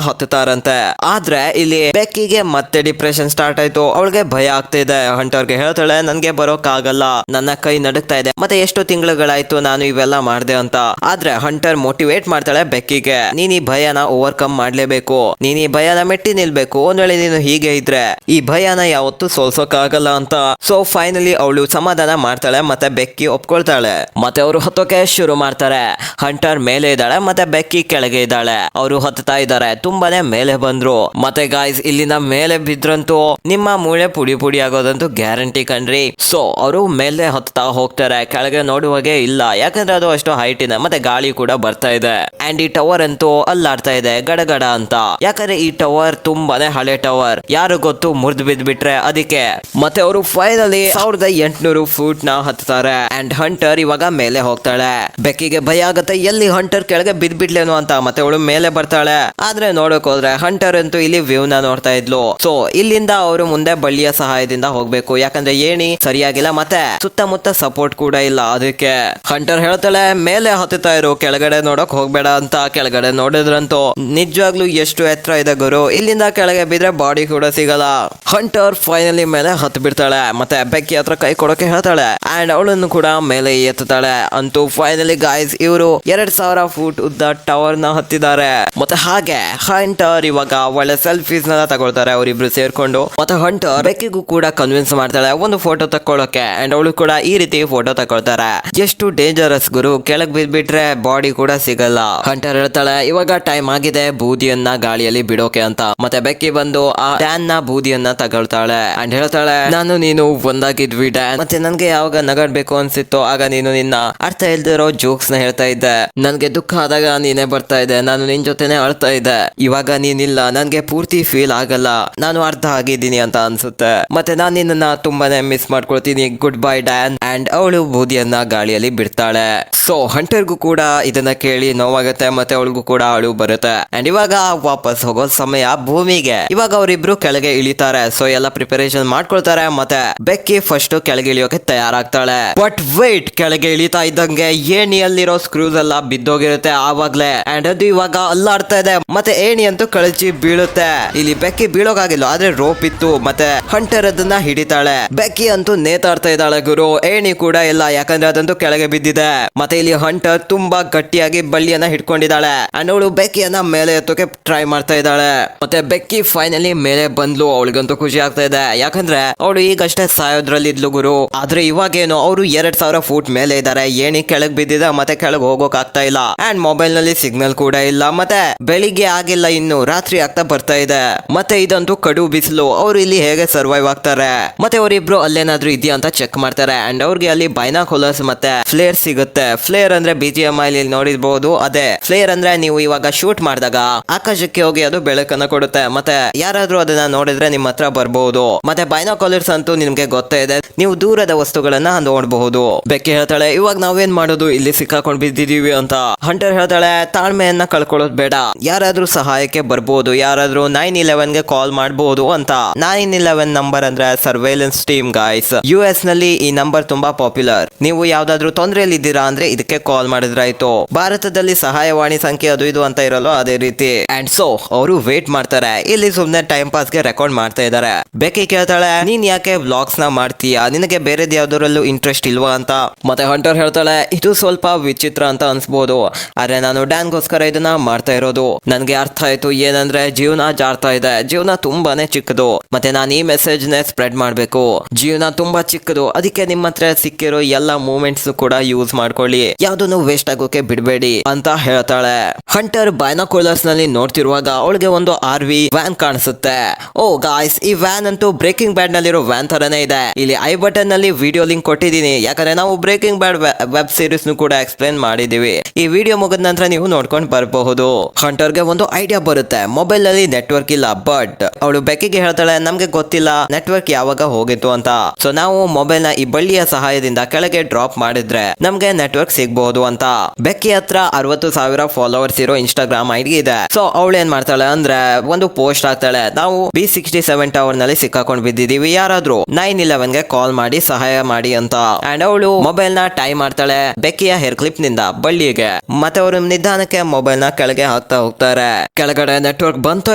ಹತ್ತುತ್ತಾರಂತೆ. ಆದ್ರೆ ಇಲ್ಲಿ ಬೆಕ್ಕಿಗೆ ಮತ್ತೆ ಡಿಪ್ರೆಷನ್ ಸ್ಟಾರ್ಟ್ ಆಯ್ತು. ಅವಳಿಗೆ ಭಯ ಆಗ್ತಿದೆ. ಹಂಟರ್ಗೆ ಹೇಳ್ತಾಳೆ, ನನ್ಗೆ ಬರೋಕ್ ಆಗಲ್ಲ, ನನ್ನ ಕೈ ನಡುಗ್ತಾ ಇದೆ, ಮತ್ತೆ ಎಷ್ಟು ತಿಂಗಳುಗಳಾಯ್ತು ನಾನು ಇವೆಲ್ಲ ಮಾಡ್ದೆ ಅಂತ. ಆದ್ರೆ ಹಂಟರ್ ಮೋಟಿವೇಟ್ ಮಾಡ್ತಾಳೆ ಬೆಕ್ಕಿಗೆ, ನೀನ್ ಈ ಭಯನ ಓವರ್ಕಮ್ ಮಾಡ್ಲೇಬೇಕು, ನೀನ್ ಈ ಭಯನ ಮೆಟ್ಟಿ ನಿಲ್ಬೇಕು. ಒಂದ್ ವೇಳೆ ನೀನು ಹೀಗೆ ಇದ್ರೆ ಈ ಭಯನ ಯಾವತ್ತೂ ಸೋಲ್ಸೋಕ್ ಆಗಲ್ಲ ಅಂತ. ಸೊ ಫೈನಲಿ ಅವಳು ಸಮಾಧಾನ ಮಾಡ್ತಾಳೆ, ಮತ್ತೆ ಬೆಕ್ಕಿ ಒಪ್ಕೊಳ್ತಾಳೆ. ಮತ್ತೆ ಅವರು ಹತ್ತೋಕೆ ಶುರು ಮಾಡ್ತಾರೆ. ಹಂಟರ್ ಮೇಲೆ ಇದ್ದಾಳೆ, ಮತ್ತೆ ಬೆಕ್ಕಿ ಕೆಳಗೆ ಇದ್ದಾಳೆ. ಅವರು ಹತ್ತಾ ಇದ್ದಾರೆ. ತುಂಬಾನೇ ಮೇಲೆ ಬಂದ್ರು. ಮತ್ತೆ ಗಾಯ್ಸ್ ಇಲ್ಲಿಂದ ಮೇಲೆ ಬಿದ್ರಂತೂ ನಿಮ್ಮ ಮೂಳೆ ಪುಡಿ ಪುಡಿ ಆಗೋದಂತೂ ಗ್ಯಾರಂಟಿ ಕಣ್ರಿ. ಸೊ ಅವರು ಮೇಲೆ ಹತ್ತಾ ಹೋಗ್ತಾರೆ. ಕೆಳಗೆ ನೋಡುವಾಗೆ ಇಲ್ಲ, ಯಾಕಂದ್ರೆ ಅದು ಅಷ್ಟು ಹೈಟ್ ಇದೆ. ಮತ್ತೆ ಗಾಳಿ ಕೂಡ ಬರ್ತಾ ಇದೆ. ಅಂಡ್ ಈ ಟವರ್ ಅಂತೂ ಅಲ್ಲಾಡ್ತಾ ಇದೆ ಗಡಗಡ ಅಂತ. ಯಾಕಂದ್ರೆ ಈ ಟವರ್ ತುಂಬಾನೇ ಹಳೆ ಟವರ್, ಯಾರು ಗೊತ್ತು ಮುರಿದು ಬಿದ್ಬಿಟ್ರೆ ಅದಕ್ಕೆ. ಮತ್ತೆ ಅವರು ಫೈನಲಿ 1800 ಫೂಟ್ ನ ಹತ್ತಾರೆ. ಅಂಡ್ ಹಂಟರ್ ಇವಾಗ ಮೇಲೆ ಹೋಗ್ತಾಳೆ. ಬೆಕ್ಕಿಗೆ ಭಯ ಆಗತ್ತೆ, ಎಲ್ಲಿ ಹಂಟರ್ ಕೆಳಗೆ ಬಿದ್ಬಿಡ್ಲೇನು ಅಂತ. ಮತ್ತೆ ಅವಳು ಮೇಲೆ ಬರ್ತಾಳೆ. ಆದ್ರೆ ನೋಡಕ್ ಹೋದ್ರೆ ಹಂಟರ್ ಅಂತೂ ಇಲ್ಲಿ ವ್ಯೂ ನ ನೋಡ್ತಾ ಇದ್ಲು. ಸೊ ಇಲ್ಲಿಂದ ಅವರು ಮುಂದೆ ಬಳ್ಳಿಯ ಸಹಾಯದಿಂದ ಹೋಗ್ಬೇಕು, ಯಾಕಂದ್ರೆ ಏಣಿ ಸರಿಯಾಗಿಲ್ಲ, ಮತ್ತೆ ಸುತ್ತಮುತ್ತ ಸಪೋರ್ಟ್ ಕೂಡ ಇಲ್ಲ. ಅದಕ್ಕೆ ಹಂಟರ್ ಹೇಳ್ತಾಳೆ, ಮೇಲೆ ಹತ್ತುತ್ತಾ ಇರು, ಕೆಳಗಡೆ ನೋಡಕ್ ಹೋಗ್ಬೇಡ ಅಂತ. ಕೆಳಗಡೆ ನೋಡಿದ್ರಂತೂ ನಿಜವಾಗ್ಲೂ ಎಷ್ಟು ಎತ್ತರ ಇದೆ ಗುರು, ಇಲ್ಲಿಂದ ಕೆಳಗೆ ಬಿದ್ರೆ ಬಾಡಿ ಕೂಡ ಸಿಗಲ್ಲ. ಹಂಟರ್ ಫೈನಲಿ ಮೇಲೆ ಹತ್ತು ಬಿಡ್ತಾಳೆ. ಮತ್ತೆ ಬೆಕ್ಕಿ ಹತ್ರ ಕೈ ಕೊಡೋಕೆ ಹೇಳ್ತಾಳೆ. ಅಂಡ್ ಅವಳನ್ನು ಕೂಡ ಮೇಲೆ ಎತ್ತುತ್ತಾಳೆ. ಅಂತೂ ಫೈನಲಿ ಗಾಯ್ಸ್ ಇವರು 2000 ಫೂಟ್ ಉದ್ದ ಟವರ್ ನ ಹತ್ತಿದ್ದಾರೆ. ಮತ್ತೆ ಹಾಗೆ ಹಂಟರ್ ಇವಾಗ ಒಳ್ಳೆ ಸೆಲ್ಫೀಸ್ ನ ತಗೊಳ್ತಾರೆ ಅವರಿಬ್ರು ಸೇರ್ಕೊಂಡು. ಮತ್ತೆ ಹಂಟರ್ ಬೆಕ್ಕಿಗೂ ಕೂಡ ಕನ್ವಿನ್ಸ್ ಮಾಡ್ತಾಳೆ ಒಂದು ಫೋಟೋ ತಕೊಳ್ಳೋಕೆ. ಅಂಡ್ ಅವಳು ಕೂಡ ಈ ರೀತಿ ಫೋಟೋ ತಕೊಳ್ತಾರೆ. ಎಷ್ಟು ಡೇಂಜರಸ್ ಗುರು, ಕೆಳಗ್ ಬಿದ್ಬಿಟ್ರೆ ಬಾಡಿ ಕೂಡ ಸಿಗಲ್ಲ. ಹಂಟರ್ ಹೇಳ್ತಾಳೆ, ಇವಾಗ ಟೈಮ್ ಆಗಿದೆ ಬೂದಿಯನ್ನ ಗಾಳಿಯಲ್ಲಿ ಬಿಡೋಕೆ ಅಂತ. ಮತ್ತೆ ಬೆಕ್ಕಿ ಬಂದು ಆ ಡ್ಯಾನ್ ನ ಬೂದಿಯನ್ನ ತಗೊಳ್ತಾಳೆ. ಅಂಡ್ ಹೇಳ್ತಾಳೆ, ನಾನು ನೀನು ಒಂದಾಗಿದ್ವಿ ಡ್ಯಾನ್, ಮತ್ತೆ ನನ್ಗೆ ಯಾವಾಗ ನಗಾಡ್ಬೇಕು ಅನ್ಸಿತ್ತು ಆಗ ನೀನು ನಿನ್ನ ಅರ್ಥ ಇಲ್ದಿರೋ ಜೋಕ್ಸ್ ನ ಹೇಳ್ತಾ ಇದ್ದೆ. ನನ್ಗೆ ದುಃಖ ಆದಾಗ ನೀನೇ ಬರ್ತಾ ಇದೆ, ನಾನು ನಿನ್ ಜೊತೆನೆ ಅಳ್ತಾ ಇದ್ದೆ. ಇವಾಗ ನೀನಿಲ್ಲ, ನನ್ಗೆ ಪೂರ್ತಿ ಫೀಲ್ ಆಗಲ್ಲ, ನಾನು ಅರ್ಥ ಆಗಿದ್ದೀನಿ ಅಂತ ಅನ್ಸುತ್ತೆ. ಮತ್ತೆ ನಾನು ನಿನ್ನ ತುಂಬಾನೇ ಮಿಸ್ ಮಾಡ್ಕೊಳ್ತೀನಿ, ಗುಡ್ ಬೈ ಡ್ಯಾನ್. ಅಂಡ್ ಅವಳು ಬೂದಿಯನ್ನ ಗಾಳಿಯಲ್ಲಿ ಬಿಡ್ತಾಳೆ. ಸೊ ಹಂಟರ್ಗೂ ಕೂಡ ಇದನ್ನ ಕೇಳಿ ನೋವಾಗುತ್ತೆ. ಮತ್ತೆ ಅವಳಿಗೂ ಕೂಡ ಅಳು ಬರುತ್ತೆ. ಅಂಡ್ ಇವಾಗ ವಾಪಸ್ ಹೋಗೋ ಸಮಯ ಭೂಮಿಗೆ. ಇವಾಗ ಅವರಿಬ್ರು ಕೆಳಗೆ ಇಳಿತಾರೆ. ಸೊ ಎಲ್ಲ ಪ್ರಿಪರೇಷನ್ ಮಾಡ್ಕೊಳ್ತಾರೆ. ಮತ್ತೆ ಬೆಕ್ಕಿ ಫಸ್ಟ್ ಕೆಳಗೆ ಇಳಿಯೋಕೆ ತಯಾರಾಗ್ತಾಳೆ. ಬಟ್ ವೇಟ್, ಕೆಳಗೆ ಇಳಿತಾ ಇದ್ದಂಗೆ ಏಣಿಯಲ್ಲಿರೋ ಸ್ಕ್ರೂಸ್ ಎಲ್ಲ ಬಿದ್ದೋಗಿರುತ್ತೆ ಆವಾಗ್ಲೇ. ಅಂಡ್ ಅದು ಇವಾಗ ಅಲ್ಲಾಡ್ತಾ ಇದೆ. ಮತ್ತೆ ಏಣಿ ಅಂತೂ ಕಳಚಿ ಬೀಳುತ್ತೆ. ಇಲ್ಲಿ ಬೆಕ್ಕಿ ಬೀಳೋಕಾಗಿಲ್ಲ, ಆದ್ರೆ ರೋಪ್ ಇತ್ತು. ಮತ್ತೆ ಹಂಟರ್ ಅದನ್ನ ಹಿಡಿತಾಳೆ. ಬೆಕ್ಕಿ ಅಂತೂ ನೇತಾಡ್ತಾ ಇದ್ದಾಳೆ ಗುರು. ಏಣಿ ಕೂಡ ಇಲ್ಲ, ಯಾಕಂದ್ರೆ ಅದಂತೂ ಕೆಳಗೆ ಬಿದ್ದಿದೆ. ಮತ್ತೆ ಇಲ್ಲಿ ಹಂಟರ್ ತುಂಬಾ ಗಟ್ಟಿಯಾಗಿ ಬಳ್ಳಿಯನ್ನ ಹಿಡ್ಕೊಂಡಿದ್ದಾಳೆ. ಅಂಡ್ ಅವಳು ಬೆಕ್ಕಿಯನ್ನ ಮೇಲೆ ಎತ್ತೋಕೆ ಟ್ರೈ ಮಾಡ್ತಾ ಇದ್ದಾಳೆ. ಮತ್ತೆ ಬೆಕ್ಕಿ ಫೈನಲಿ ಮೇಲೆ ಬಂದ್ಲು. ಅವಳಿಗಂತೂ ಖುಷಿ ಆಗ್ತಾ ಇದೆ, ಯಾಕಂದ್ರೆ ಅವಳು ಈಗಷ್ಟೇ ಸಾಯೋದ್ರಲ್ಲಿ ಇದ್ಲು ಗುರು. ಆದ್ರೆ ಇವಾಗೇನು ಅವರು 2000 ಫೂಟ್ ಮೇಲೆ ಇದ್ದಾರೆ. ಏಣಿ ಕೆಳಗ್ ಬಿದ್ದಿದೆ, ಮತ್ತೆ ಕೆಳಗ್ ಹೋಗೋಕ್ ಆಗ್ತಾ ಇಲ್ಲ. ಅಂಡ್ ಮೊಬೈಲ್ ನಲ್ಲಿ ಸಿಗ್ನಲ್ ಕೂಡ ಇಲ್ಲ. ಮತ್ತೆ ಬೆಳಿಗ್ಗೆ ಆಗಿಲ್ಲ, ಇನ್ನು ರಾತ್ರಿ ಆಗ್ತಾ ಬರ್ತಾ ಇದೆ. ಮತ್ತೆ ಇದಂತೂ ಕಡು ಬಿಸಿಲು. ಅವ್ರು ಇಲ್ಲಿ ಹೇಗೆ ಸರ್ವೈವ್ ಆಗ್ತಾರೆ? ಮತ್ತೆ ಅವರಿಬ್ರು ಅಲ್ಲೇನಾದ್ರೂ ಇದೆಯಾ ಅಂತ ಚೆಕ್ ಮಾಡ್ತಾರೆ. ಅಂಡ್ ಅವ್ರಿಗೆ ಅಲ್ಲಿ ಬೈನಾಕುಲರ್ಸ್ ಮತ್ತೆ ಫ್ಲೇರ್ ಸಿಗುತ್ತೆ. ಫ್ಲೇರ್ ಅಂದ್ರೆ BGMI ಇಲ್ಲಿ ನೋಡಿರ್ಬಹುದು, ಅದೇ ಫ್ಲೇರ್ ಅಂದ್ರೆ ನೀವು ಇವಾಗ ಶೂಟ್ ಮಾಡಿದಾಗ ಆಕಾಶಕ್ಕೆ ಹೋಗಿ ಅದು ಬೆಳಕನ್ನ ಕೊಡುತ್ತೆ. ಮತ್ತೆ ಯಾರಾದ್ರೂ ಅದನ್ನ ನೋಡಿದ್ರೆ ನಿಮ್ಮ ಹತ್ರ ಬರ್ಬಹುದು. ಮತ್ತೆ ಬೈನಾಕುಲರ್ಸ್ ಅಂತೂ ನಿಮ್ಗೆ ಗೊತ್ತೇ ಇದೆ, ನೀವು ದೂರದ ವಸ್ತುಗಳನ್ನ ನೋಡಬಹುದು. ಬೆಕ್ಕಿ ಹೇಳ್ತಾಳೆ, ಇವಾಗ ನಾವೇನ್ ಮಾಡೋದು, ಇಲ್ಲಿ ಸಿಕ್ಕಾಕೊಂಡ್ ಬಿದ್ದಿದೀವಿ ಅಂತ. ಹಂಟರ್ ಹೇಳ್ತಾಳೆ, ತಾಳ್ಮೆಯನ್ನ ಕಳ್ಕೊಳ್ಳೋದು ಬೇಡ, ಯಾರಾದ್ರೂ ಸಹಾಯಕ್ಕೆ ಬರ್ಬೋದು, ಯಾರಾದ್ರೂ 911 ಗೆ ಕಾಲ್ ಮಾಡಬಹುದು ಅಂತ. 911 ನಂಬರ್ ಅಂದ್ರೆ ಸರ್ವೇಲೆನ್ಸ್ ಟೀಮ್ ಗಾಯ್ಸ್. US ನಲ್ಲಿ ಈ ನಂಬರ್ ತುಂಬಾ ಪಾಪ್ಯುಲರ್. ನೀವು ಯಾವ್ದಾದ್ರು ತೊಂದರೆಯಲ್ಲಿ ಇದ್ದೀರಾ ಅಂದ್ರೆ ಇದಕ್ಕೆ ಕಾಲ್ ಮಾಡಿದ್ರಾಯ್ತು. ಭಾರತದಲ್ಲಿ ಸಹಾಯವಾಣಿ ಸಂಖ್ಯೆ ಅದು ಇದು ಅಂತ ಇರಲ್ಲ, ಅದೇ ರೀತಿ. ಅಂಡ್ ಸೊ ಅವರು ವೇಟ್ ಮಾಡ್ತಾರೆ. ಇಲ್ಲಿ ಸುಮ್ನೆ ಟೈಮ್ ಪಾಸ್ ಗೆ ರೆಕಾರ್ಡ್ ಮಾಡ್ತಾ ಇದಾರೆ. ಬೆಕ್ಕಿ ಕೇಳ್ತಾಳೆ, ನೀನ್ ಯಾಕೆ ವ್ಲಾಗ್ಸ್ ನ ಮಾಡ್ತೀಯಾ, ನಿನಗೆ ಬೇರೆದ್ ಯಾವ್ದಾರಲ್ಲೂ ಇಂಟ್ರೆಸ್ಟ್ ಇಲ್ವಾ ಅಂತ. ಮತ್ತೆ ಹಂಟರ್ ಹೇಳ್ತಾಳೆ, ಇದು ಸ್ವಲ್ಪ ವಿಚಿತ್ರ ಅಂತ ಅನ್ಸ್ಬೋದು, ಆದ್ರೆ ನಾನು ಡ್ಯಾನ್ಗೋಸ್ಕರ ಇದನ್ನ ಮಾಡ್ತಾ ಇರೋದು. ನನ್ಗೆ ಅರ್ಥ ಆಯ್ತು ಏನಂದ್ರೆ ಜೀವನ ಜಾರ್ತಾ ಇದೆ, ಜೀವನ ತುಂಬಾನೇ ಚಿಕ್ಕದು, ಮತ್ತೆ ನಾನು ಈ ಮೆಸೇಜ್ ನ ಸ್ಪ್ರೆಡ್ ಮಾಡ್ಬೇಕು. ಜೀವನ ತುಂಬಾ ಚಿಕ್ಕದು, ಅದಕ್ಕೆ ನಿಮ್ಮ ಹತ್ರ ಸಿಕ್ಕಿರೋ ಎಲ್ಲಾ ಮೂಮೆಂಟ್ಸ್ ಕೂಡ ಯೂಸ್ ಮಾಡ್ಕೊಳ್ಳಿ, ಯಾವ್ದನ್ನು ವೇಸ್ಟ್ ಆಗೋಕೆ ಬಿಡ್ಬೇಡಿ ಅಂತ ಹೇಳ್ತಾಳೆ. ಹಂಟರ್ ಬೈನಾಕ್ಯುಲರ್ಸ್ ನಲ್ಲಿ ನೋಡ್ತಿರುವಾಗ ಅವಳಿಗೆ ಒಂದು RV ವ್ಯಾನ್ ಕಾಣಿಸುತ್ತೆ. ಓ ಗಾಯ್ಸ್, ಈ ವ್ಯಾನ್ ಅಂತೂ ಬ್ರೇಕಿಂಗ್ ಬ್ಯಾಡ್ ನಲ್ಲಿರೋ ವ್ಯಾನ್ ತರನೇ ಇದೆ. ಇಲ್ಲಿ ಐ ಬಟನ್ ನಲ್ಲಿ ವಿಡಿಯೋ ಲಿಂಕ್ ಕೊಟ್ಟಿದ್ದೀನಿ, ಯಾಕಂದ್ರೆ ನಾವು ಬ್ರೇಕಿಂಗ್ ಬ್ಯಾಡ್ ವೆಬ್ ಸೀರೀಸ್ ಕೂಡ ಎಕ್ಸ್ಪ್ಲೇನ್ ಮಾಡಿದೀವಿ. ಈ ವಿಡಿಯೋ ಮುಗಿದ ನಂತರ ನೀವು ನೋಡ್ಕೊಂಡು ಬರಬಹುದು. ಹಂಟರ್ಗೆ ಒಂದು ಐಡಿಯಾ ಬರುತ್ತೆ. ಮೊಬೈಲ್ ನಲ್ಲಿ ನೆಟ್ವರ್ಕ್ ಇಲ್ಲ, ಬಟ್ ಅವಳು ಬೆಕ್ಕಿಗೆ ಹೇಳ್ತಾಳೆ, ನಮ್ಗೆ ಗೊತ್ತಿಲ್ಲ ನೆಟ್ವರ್ಕ್ ಯಾವಾಗ ಹೋಗಿತ್ತು ಅಂತ. ಸೊ ನಾವು ಮೊಬೈಲ್ ನ ಈ ಬಳ್ಳಿಯ ಸಹಾಯದಿಂದ ಕೆಳಗೆ ಡ್ರಾಪ್ ಮಾಡಿದ್ರೆ ನಮ್ಗೆ ನೆಟ್ವರ್ಕ್ ಸಿಗಬಹುದು ಅಂತ. ಬೆಕ್ಕಿ ಹತ್ರ 60,000 ಫಾಲೋವರ್ಸ್ ಇರೋ ಇನ್ಸ್ಟಾಗ್ರಾಮ್ ಐಡಿ ಇದೆ. ಸೊ ಅವಳು ಏನ್ ಮಾಡ್ತಾಳೆ ಅಂದ್ರೆ ಒಂದು ಪೋಸ್ಟ್ ಹಾಕ್ತಾಳೆ, ನಾವು B67 ಟವರ್ ನಲ್ಲಿ ಸಿಕ್ಕಾಕೊಂಡ್ ಬಿದ್ದಿದೀವಿ, ಯಾರಾದ್ರೂ 911 ಗೆ ಕಾಲ್ ಮಾಡಿ ಸಹಾಯ ಮಾಡಿ ಅಂತ. ಅಂಡ್ ಅವಳು ಮೊಬೈಲ್ ನ ಟೈ ಮಾಡ್ತಾಳೆ ಬೆಕ್ಕಿಯ ಹೇರ್ ಕ್ಲಿಪ್ ನಿಂದ ಬಳ್ಳಿಗೆ. ಮತ್ತೆ ಅವರು ನಿಧಾನಕ್ಕೆ ಮೊಬೈಲ್ ನ ಕೆಳಗೆ ಹಾಕ್ತಾ ಹೋಗ್ತಾರೆ. ಕೆಳಗಡೆ ನೆಟ್ವರ್ಕ್ ಬಂತೋ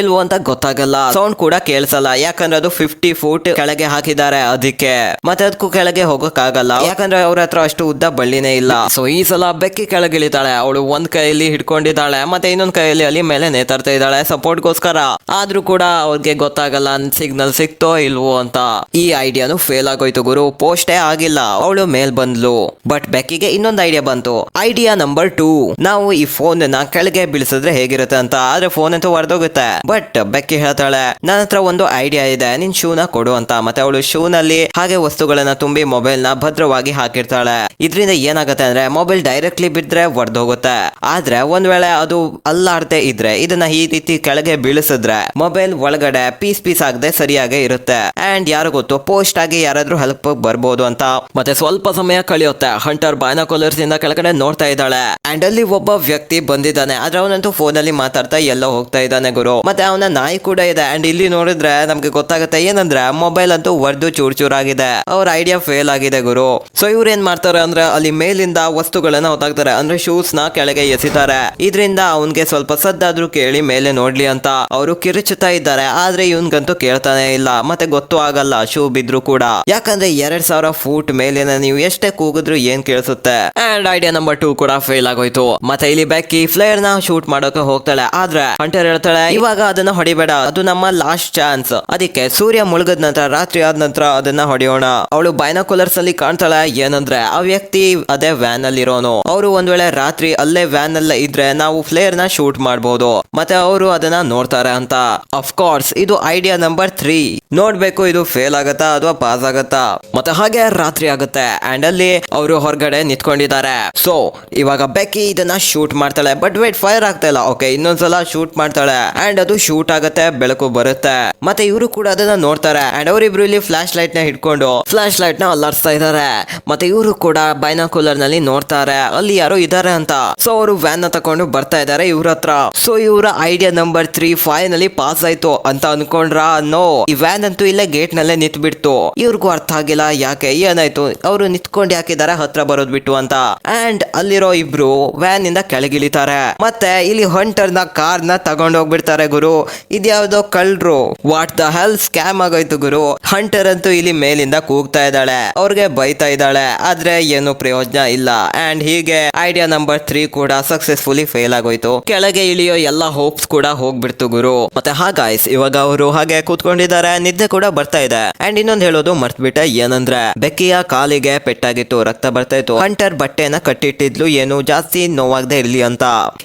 ಇಲ್ವೋ ಅಂತ ಗೊತ್ತಾಗಲ್ಲ, ಸೌಂಡ್ ಕೂಡ ಕೇಳಿಸಲ್ಲ, ಯಾಕಂದ್ರೆ ಅದು 50 ಫೂಟ್ ಕೆಳಗೆ ಹಾಕಿದ್ದಾರೆ ಅದಕ್ಕೆ. ಮತ್ತೆ ಅದಕ್ಕೂ ಕೆಳಗೆ ಹೋಗಕ್ಕಾಗಲ್ಲ, ಯಾಕಂದ್ರೆ ಅವ್ರ ಹತ್ರ ಅಷ್ಟು ಉದ್ದ ಬಳ್ಳಿನೇ ಇಲ್ಲ. ಸೊ ಈ ಸಲ ಬೆಕ್ಕಿ ಕೆಳಗಿಳಿತಾಳೆ. ಅವಳು ಒಂದ್ ಕೈಯಲ್ಲಿ ಹಿಡ್ಕೊಂಡಿದ್ದಾಳೆ, ಮತ್ತೆ ಇನ್ನೊಂದ್ ಕೈಯಲ್ಲಿ ಅಲ್ಲಿ ಮೇಲೆ ನೇತಾಡ್ತಾ ಇದ್ದಾಳೆ ಸಪೋರ್ಟ್ ಗೋಸ್ಕರ. ಆದ್ರೂ ಕೂಡ ಅವ್ರಿಗೆ ಗೊತ್ತಾಗಲ್ಲ ಸಿಗ್ನಲ್ ಸಿಕ್ತೋ ಇಲ್ವೋ ಅಂತ. ಈ ಐಡಿಯಾನು ಫೇಲ್ ಆಗೋಯ್ತು ಗುರು, ಪೋಸ್ಟೇ ಆಗಿಲ್ಲ. ಅವಳು ಮೇಲ್ ಬಂದ್ಲು. ಬಟ್ ಬೆಕ್ಕಿಗೆ ಇನ್ನೊಂದು ಐಡಿಯಾ ಬಂತು. ಐಡಿಯಾ ನಂಬರ್ 2, ನಾವು ಈ ಫೋನ್ ನ ಕೆಳಗೆ ಬೀಳಿಸಿದ್ರೆ ಹೇಗಿರುತ್ತೆ ಅಂತ. ಆದ್ರೆ ಫೋನ್ ಅಂತೂ ಹೊರದೋಗುತ್ತೆ. ಬಟ್ ಬೆಕ್ಕಿ ಹೇಳ್ತಾಳೆ, ನನ್ನ ಹತ್ರ ಒಂದು ಐಡಿಯಾ ಇದೆ, ನಿನ್ ಶೂ ನ ಕೊಡು ಅಂತ. ಮತ್ತೆ ಅವಳು ಶೂ ನಲ್ಲಿ ಹಾಗೆ ವಸ್ತುಗಳನ್ನ ತುಂಬಿ ಮೊಬೈಲ್ ನ ಭದ್ರವಾಗಿ ಹಾಕಿರ್ತಾಳೆ. ಇದರಿಂದ ಏನಾಗುತ್ತೆ ಅಂದ್ರೆ ಮೊಬೈಲ್ ಡೈರೆಕ್ಟ್ಲಿ ಬಿದ್ರೆ ಹೊರದೋಗುತ್ತೆ. ಆದ್ರೆ ಒಂದ್ ವೇಳೆ ಅದು ಅಲ್ಲಾಡ್ದೆ ಇದ್ರೆ ಇದನ್ನ ಈ ರೀತಿ ಕೆಳಗೆ ಬೀಳಿಸಿದ್ರೆ ಮೊಬೈಲ್ ಒಳಗಡೆ ಪೀಸ್ ಆಗದೆ ಸರಿಯಾಗಿ ಇರುತ್ತೆ. ಅಂಡ್ ಯಾರು ಗೊತ್ತು, ಪೋಸ್ಟ್ ಆಗಿ ಯಾರಾದ್ರೂ ಹೆಲ್ಪ್ ಬರ್ಬೋದು ಅಂತ. ಮತ್ತೆ ಸ್ವಲ್ಪ ಸಮಯ ಕಳಿಯುತ್ತೆ. ಹಂಟರ್ ಬೈನಾಕ್ಯುಲರ್ಸ್ ಇಂದ ಕೆಳಗಡೆ ನೋಡ್ತಾ ಇದ್ದಾಳೆ. ಅಂಡ್ ಅಲ್ಲಿ ಒಬ್ಬ ವ್ಯಕ್ತಿ ಬಂದಿದ್ದಾನೆ, ಆದ್ರೆ ಅವನಂತೂ ಫೋನ್ ಅಲ್ಲಿ ಮಾತಾಡ್ತಾ ಎಲ್ಲೋ ಹೋಗ್ತಾ ಇದ್ದಾನೆ ಗುರು. ಮತ್ತೆ ಅವನ ನಾಯಿ ಕೂಡ ಇದೆ. ಅಂಡ್ ಇಲ್ಲಿ ನೋಡಿದ್ರೆ ನಮ್ಗೆ ಗೊತ್ತಾಗುತ್ತೆ ಏನಂದ್ರೆ ಮೊಬೈಲ್ ಅಂತೂ ಒಡೆದು ಚೂರಾಗಿದೆ. ಅವ್ರ ಐಡಿಯಾ ಫೇಲ್ ಆಗಿದೆ ಗುರು. ಸೊ ಇವ್ರು ಏನ್ ಮಾಡ್ತಾರೆ ಅಂದ್ರೆ ಅಲ್ಲಿ ಮೇಲಿಂದ ವಸ್ತುಗಳನ್ನ ಹೊತ್ತಾಕ್ತಾರೆ, ಅಂದ್ರೆ ಶೂಸ್ ನ ಕೆಳಗೆ ಎಸಿತಾರೆ. ಇದರಿಂದ ಅವನ್ಗೆ ಸ್ವಲ್ಪ ಸದ್ದಾದ್ರೂ ಕೇಳಿ ಮೇಲೆ ನೋಡ್ಲಿ ಅಂತ ಅವರು ಕಿರುಚುತ್ತಾ ಇದ್ದಾರೆ. ಆದ್ರೆ ಇವನ್ಗಂತೂ ಕೇಳ್ತಾನೆ ಇಲ್ಲ, ಮತ್ತೆ ಗೊತ್ತು ಆಗಲ್ಲ ಶೂ ಬಿದ್ರು ಕೂಡ, ಯಾಕಂದ್ರೆ 2000 ಫೂಟ್ ಮೇಲಿನ ನೀವು ಎಷ್ಟೇ ಕೂಗಿದ್ರು ಏನ್ ಕೇಳಿಸುತ್ತೆ. ಅಂಡ್ ಐಡಿಯಾ ನಂಬರ್ 2 ಕೂಡ ಫೇಲ್ ಆಗೋಯ್ತು. ಮತ್ತೆ ಇಲ್ಲಿ ಬೆಕ್ಕಿ ಫ್ಲೇರ್ ನ ಶೂಟ್ ಮಾಡೋಕೆ ಹೋಗ್ತಾಳೆ. ಆದ್ರೆ ಹಂಟರ್ ಹೇಳ್ತಾಳೆ, ಇವಾಗ ಅದನ್ನ ಹೊಡಿಬೇಡ, ಅದು ನಮ್ಮ ಲಾಸ್ಟ್ ಚಾನ್ಸ್. ಅದಕ್ಕೆ ಸೂರ್ಯ ಮುಳುಗದ ನಂತರ, ರಾತ್ರಿ ಆದ ನಂತರ ಅದನ್ನ ಹೊಡೆಯೋಣ. ಅವಳು ಬೈನಾಕ್ಯುಲರ್ಸ್ ಅಲ್ಲಿ ಕಾಣ್ತಾಳೆ ಏನಂದ್ರೆ ಆ ವ್ಯಕ್ತಿ ಅದೇ ವ್ಯಾನ್ ಅಲ್ಲಿ ಇರೋನು. ಅವರು ಒಂದ್ ವೇಳೆ ರಾತ್ರಿ ಅಲ್ಲೇ ವ್ಯಾನ್ ಅಲ್ಲೇ ಇದ್ರೆ ನಾವು ಫ್ಲೇರ್ ನ ಶೂಟ್ ಮಾಡಬಹುದು. ಮತ್ತೆ ಅವರು ಅದನ್ನ ನೋಡ್ತಾರೆ ಅಂತ. ಅಫ್ ಕೋರ್ಸ್ ಇದು ಐಡಿಯಾ ನಂಬರ್ 3. ನೋಡ್ಬೇಕು ಇದು ಫೇಲ್ ಆಗತ್ತಾ ಅಥವಾ ಪಾಸ್ ಆಗತ್ತಾ. ಮತ್ತೆ ಹಾಗೆ ರಾತ್ರಿ ಆಗುತ್ತೆ. ಅಂಡ್ ಅಲ್ಲಿ ಅವರು ಹೊರಗಡೆ ನಿಂತ್ಕೊಂಡಿದ್ದಾರೆ. ಸೊ ಇವಾಗ ಬೆಕ್ಕಿ ಇದನ್ನ ಶೂಟ್ ಮಾಡ್ತಾಳೆ. ಬಟ್ ವೇಟ್, ಫೈರ್ ಆಗ್ತಾ ಇಲ್ಲ. ಓಕೆ, ಇನ್ನೊಂದ್ಸಲ ಶೂಟ್ ಮಾಡ್ತಾಳೆ. ಅಂಡ್ ಅದು ಶೂಟ್ ಆಗುತ್ತೆ, ಬೆಳಕು ಬರುತ್ತೆ. ಮತ್ತೆ ಇವರು ಕೂಡ ಅದನ್ನ ನೋಡ್ತಾರೆ. ಅಂಡ್ ಅವರಿಬ್ರು ಇಲ್ಲಿ ಫ್ಲಾಶ್ ಲೈಟ್ ನ ಹಿಡ್ಕೊಂಡು ಫ್ಲಾಶ್ ಲೈಟ್ ನ ಅಲ್ಲಾಡ್ಸ್ತಾ ಇದ್ದಾರೆ. ಮತ್ತೆ ಇವರು ಕೂಡ ಬೈನಾಕ್ಯುಲರ್ ನಲ್ಲಿ ನೋಡ್ತಾರೆ ಅಲ್ಲಿ ಯಾರೋ ಇದ್ದಾರೆ ಅಂತ. ಸೊ ಅವರು ವ್ಯಾನ್ ನ ತಕೊಂಡು ಬರ್ತಾ ಇದ್ದಾರೆ ಇವ್ರ ಹತ್ರ. ಸೊ ಇವರ ಐಡಿಯಾ ನಂಬರ್ 3 ಫೈನಲಿ ಪಾಸ್ ಆಯ್ತು ಅಂತ ಅನ್ಕೊಂಡ್ರ? ನೋ, ಈ ವ್ಯಾನ್ ಅಂತೂ ಇಲ್ಲೇ ಗೇಟ್ ನಲ್ಲೇ ನಿಂತ್ ಬಿಡ್ತು. ಇವ್ರಿಗೂ ಅರ್ಥ ಆಗಿಲ್ಲ ಯಾಕೆ ಏನಾಯ್ತು, ಅವರು ನಿಂತ್ಕೊಂಡು ಯಾಕಿದ್ದಾರೆ ಹತ್ರ ಬರೋದ್ ಬಿಟ್ಟು ಅಂತ. ಅಂಡ್ ಅಲ್ಲಿರೋ ಇಬ್ರು ವ್ಯಾನ್ ಇಂದ ಕೆಳಗಿಳಿತಾರೆ. ಮತ್ತೆ ಇಲ್ಲಿ ಹಂಟರ್ ನ ಕಾರ್ ನ ತಗೊಂಡ್ ಹೋಗ್ಬಿಡ್ತಾರೆ ಗುರು. ಇದ್ಯಾವ್ದೋ ಕಳ್ರು. ವಾಟ್ ದ ಹೆಲ್, ಸ್ಕ್ಯಾಮ್ ಆಗೋಯ್ತು ಗುರು. ಹಂಟರ್ ಅಂತೂ ಇಲ್ಲಿ ಮೇಲಿಂದ ಕೂಗ್ತಾ ಇದ್ದಾಳೆ, ಅವ್ರಿಗೆ ಬೈತಾ ಇದ್ದಾಳೆ. ಆದ್ರೆ ಏನು ಪ್ರಯೋಜನ ಇಲ್ಲ. ಅಂಡ್ ಹೀಗೆ ಐಡಿಯಾ ನಂಬರ್ 3 ಕೂಡ ಸಕ್ಸಸ್ಫುಲಿ ಫೇಲ್ ಆಗೋಯ್ತು. ಕೆಳಗೆ ಇಳಿಯೋ ಎಲ್ಲ ಹೋಪ್ಸ್ ಕೂಡ ಹೋಗ್ಬಿಡ್ತು ಗುರು. ಮತ್ತೆ ಹಾಗಾಯ್ಸ್ ಇವಾಗ ಅವರು ಹಾಗೆ ಕೂತ್ಕೊಂಡಿದ್ದಾರೆ, ನಿದ್ದೆ ಕೂಡ ಬರ್ತಾ ಇದೆ. ಅಂಡ್ ಇನ್ನೊಂದ್ ಹೇಳೋದು ಮರ್ತ್ಬಿಟ್ಟೆ, ಏನಂದ್ರೆ ಬೆಕ್ಕಿಯ ಕಾಲಿಗೆ ಪೆಟ್ಟಾಗಿತ್ತು, ರಕ್ತ ಬರ್ತಾ ಇತ್ತು. ಹಂಟರ್ ಬಟ್ಟೆನ ಕಟ್ಟಿಟ್ಟಿದ್ಲು ಏನು ಜಾಸ್ತಿ ನೋವಾಗದೆ ಇರ್ಲಿ ಅಂತ.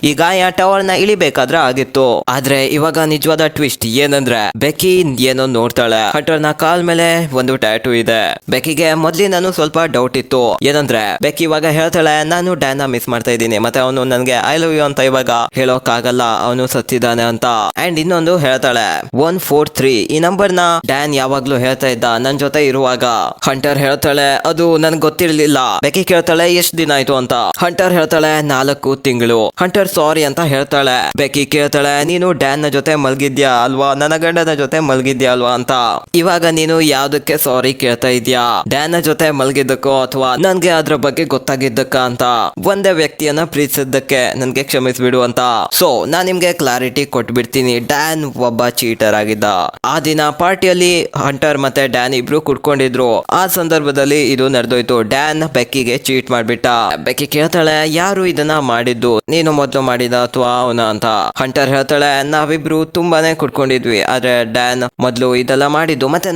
ಈ ಗಾಯ ಟವರ್ ನ ಇಳಿಬೇಕಾದ್ರೆ ಆಗಿತ್ತು. ಆದ್ರೆ ಇವಾಗ ನಿಜವಾದ ಟ್ವಿಸ್ಟ್ ಏನಂದ್ರೆ ಬೆಕ್ಕಿ ಏನೋ ನೋಡ್ತಾಳೆ. ಹಂಟರ್ ನ ಕಾಲ್ ಮೇಲೆ ಒಂದು ಟ್ಯಾಟೂ ಇದೆ. ಬೆಕ್ಕಿಗೆ ಮೊದ್ಲಿಂದಾನು ಸ್ವಲ್ಪ ಡೌಟ್ ಇತ್ತು. ಏನಂದ್ರೆ ಬೆಕ್ಕಿ ಇವಾಗ ಹೇಳ್ತಾಳೆ, ನಾನು ಡ್ಯಾನ್ ಮಿಸ್ ಮಾಡ್ತಾ ಇದ್ದೀನಿ, ಮತ್ತೆ ಅವನು ನನ್ಗೆ ಐ ಲವ್ ಯು ಅಂತ ಇವಾಗ ಹೇಳೋಕ್ ಆಗಲ್ಲ, ಅವನು ಸತ್ತಿದ್ದಾನೆ ಅಂತ. ಅಂಡ್ ಇನ್ನೊಂದು ಹೇಳ್ತಾಳೆ 143 ಈ ನಂಬರ್ ನ ಡ್ಯಾನ್ ಯಾವಾಗ್ಲೂ ಹೇಳ್ತಾ ಇದ್ದ ನನ್ ಜೊತೆ ಇರುವಾಗ. ಹಂಟರ್ ಹೇಳ್ತಾಳೆ, ಅದು ನನ್ಗೆ ಗೊತ್ತಿರ್ಲಿಲ್ಲ. ಬೆಕ್ಕಿ ಕೇಳ್ತಾಳೆ ಎಷ್ಟ್ ದಿನ ಆಯ್ತು ಅಂತ. ಹಂಟರ್ ಹೇಳ್ತಾಳೆ 4 ತಿಂಗಳು. ಹಂಟರ್ ಸಾರಿ ಅಂತ ಹೇಳ್ತಾಳೆ. ಬೆಕ್ಕಿ ಕೇಳ್ತಾಳೆ, ನೀನು ಡ್ಯಾನ್ ನ ಜೊತೆ ಮಲ್ಗಿದ್ಯಾ ಅಲ್ವಾ, ನನ್ನ ಗಂಡನ ಜೊತೆ ಮಲ್ಗಿದ್ಯಾ ಅಲ್ವಾ ಅಂತ. ಇವಾಗ ನೀನು ಯಾವ್ದಕ್ಕೆ ಸಾರಿ ಕೇಳ್ತಾ ಇದ್ಯಾ? ಡ್ಯಾನ್ ನ ಜೊತೆ ಮಲಗಿದ್ದಕ್ಕೋ ಅಥವಾ ನನ್ಗೆ ಅದ್ರ ಬಗ್ಗೆ ಗೊತ್ತಾಗಿದ್ದಕ್ಕ ಅಂತ ಒಂದೇ ವ್ಯಕ್ತಿಯನ್ನ ಪ್ರೀತಿಸಿದ್ದಕ್ಕೆ ನನ್ಗೆ ಕ್ಷಮಿಸ್ಬಿಡು ಅಂತ. ಸೊ ನಾನ್ ನಿಮ್ಗೆ ಕ್ಲಾರಿಟಿ ಕೊಟ್ಬಿಡ್ತೀನಿ. ಡ್ಯಾನ್ ಒಬ್ಬ ಚೀಟರ್ ಆಗಿದ್ದ. ಆ ದಿನ ಪಾರ್ಟಿಯಲ್ಲಿ ಹಂಟರ್ ಮತ್ತೆ ಡ್ಯಾನ್ ಇಬ್ರು ಕುಡ್ಕೊಂಡಿದ್ರು. ಆ ಸಂದರ್ಭದಲ್ಲಿ ಇದು ನಡೆದೋಯ್ತು. ಡ್ಯಾನ್ ಬೆಕ್ಕಿಗೆ ಚೀಟ್ ಮಾಡ್ಬಿಟ್ಟ. ಬೆಕ್ಕಿ ಕೇಳ್ತಾಳೆ, ಯಾರು ಇದನ್ನ ಮಾಡಿದ್ದು, ನೀನು ಮೊದ್ಲು ಮಾಡಿದ ಅಥವಾ ಅವನ ಅಂತ. ಹಂಟರ್ ಹೇಳ್ತಾಳೆ, ನಾವಿಬ್ರು ತುಂಬಾನೇ ಕುಡ್ಕೊಂಡಿದ್ವಿ, ಆದ್ರೆ ಡ್ಯಾನ್ ಮೊದ್ಲು ಇದೆಲ್ಲ ಮಾಡಿದ್ದು, ಮತ್ತೆ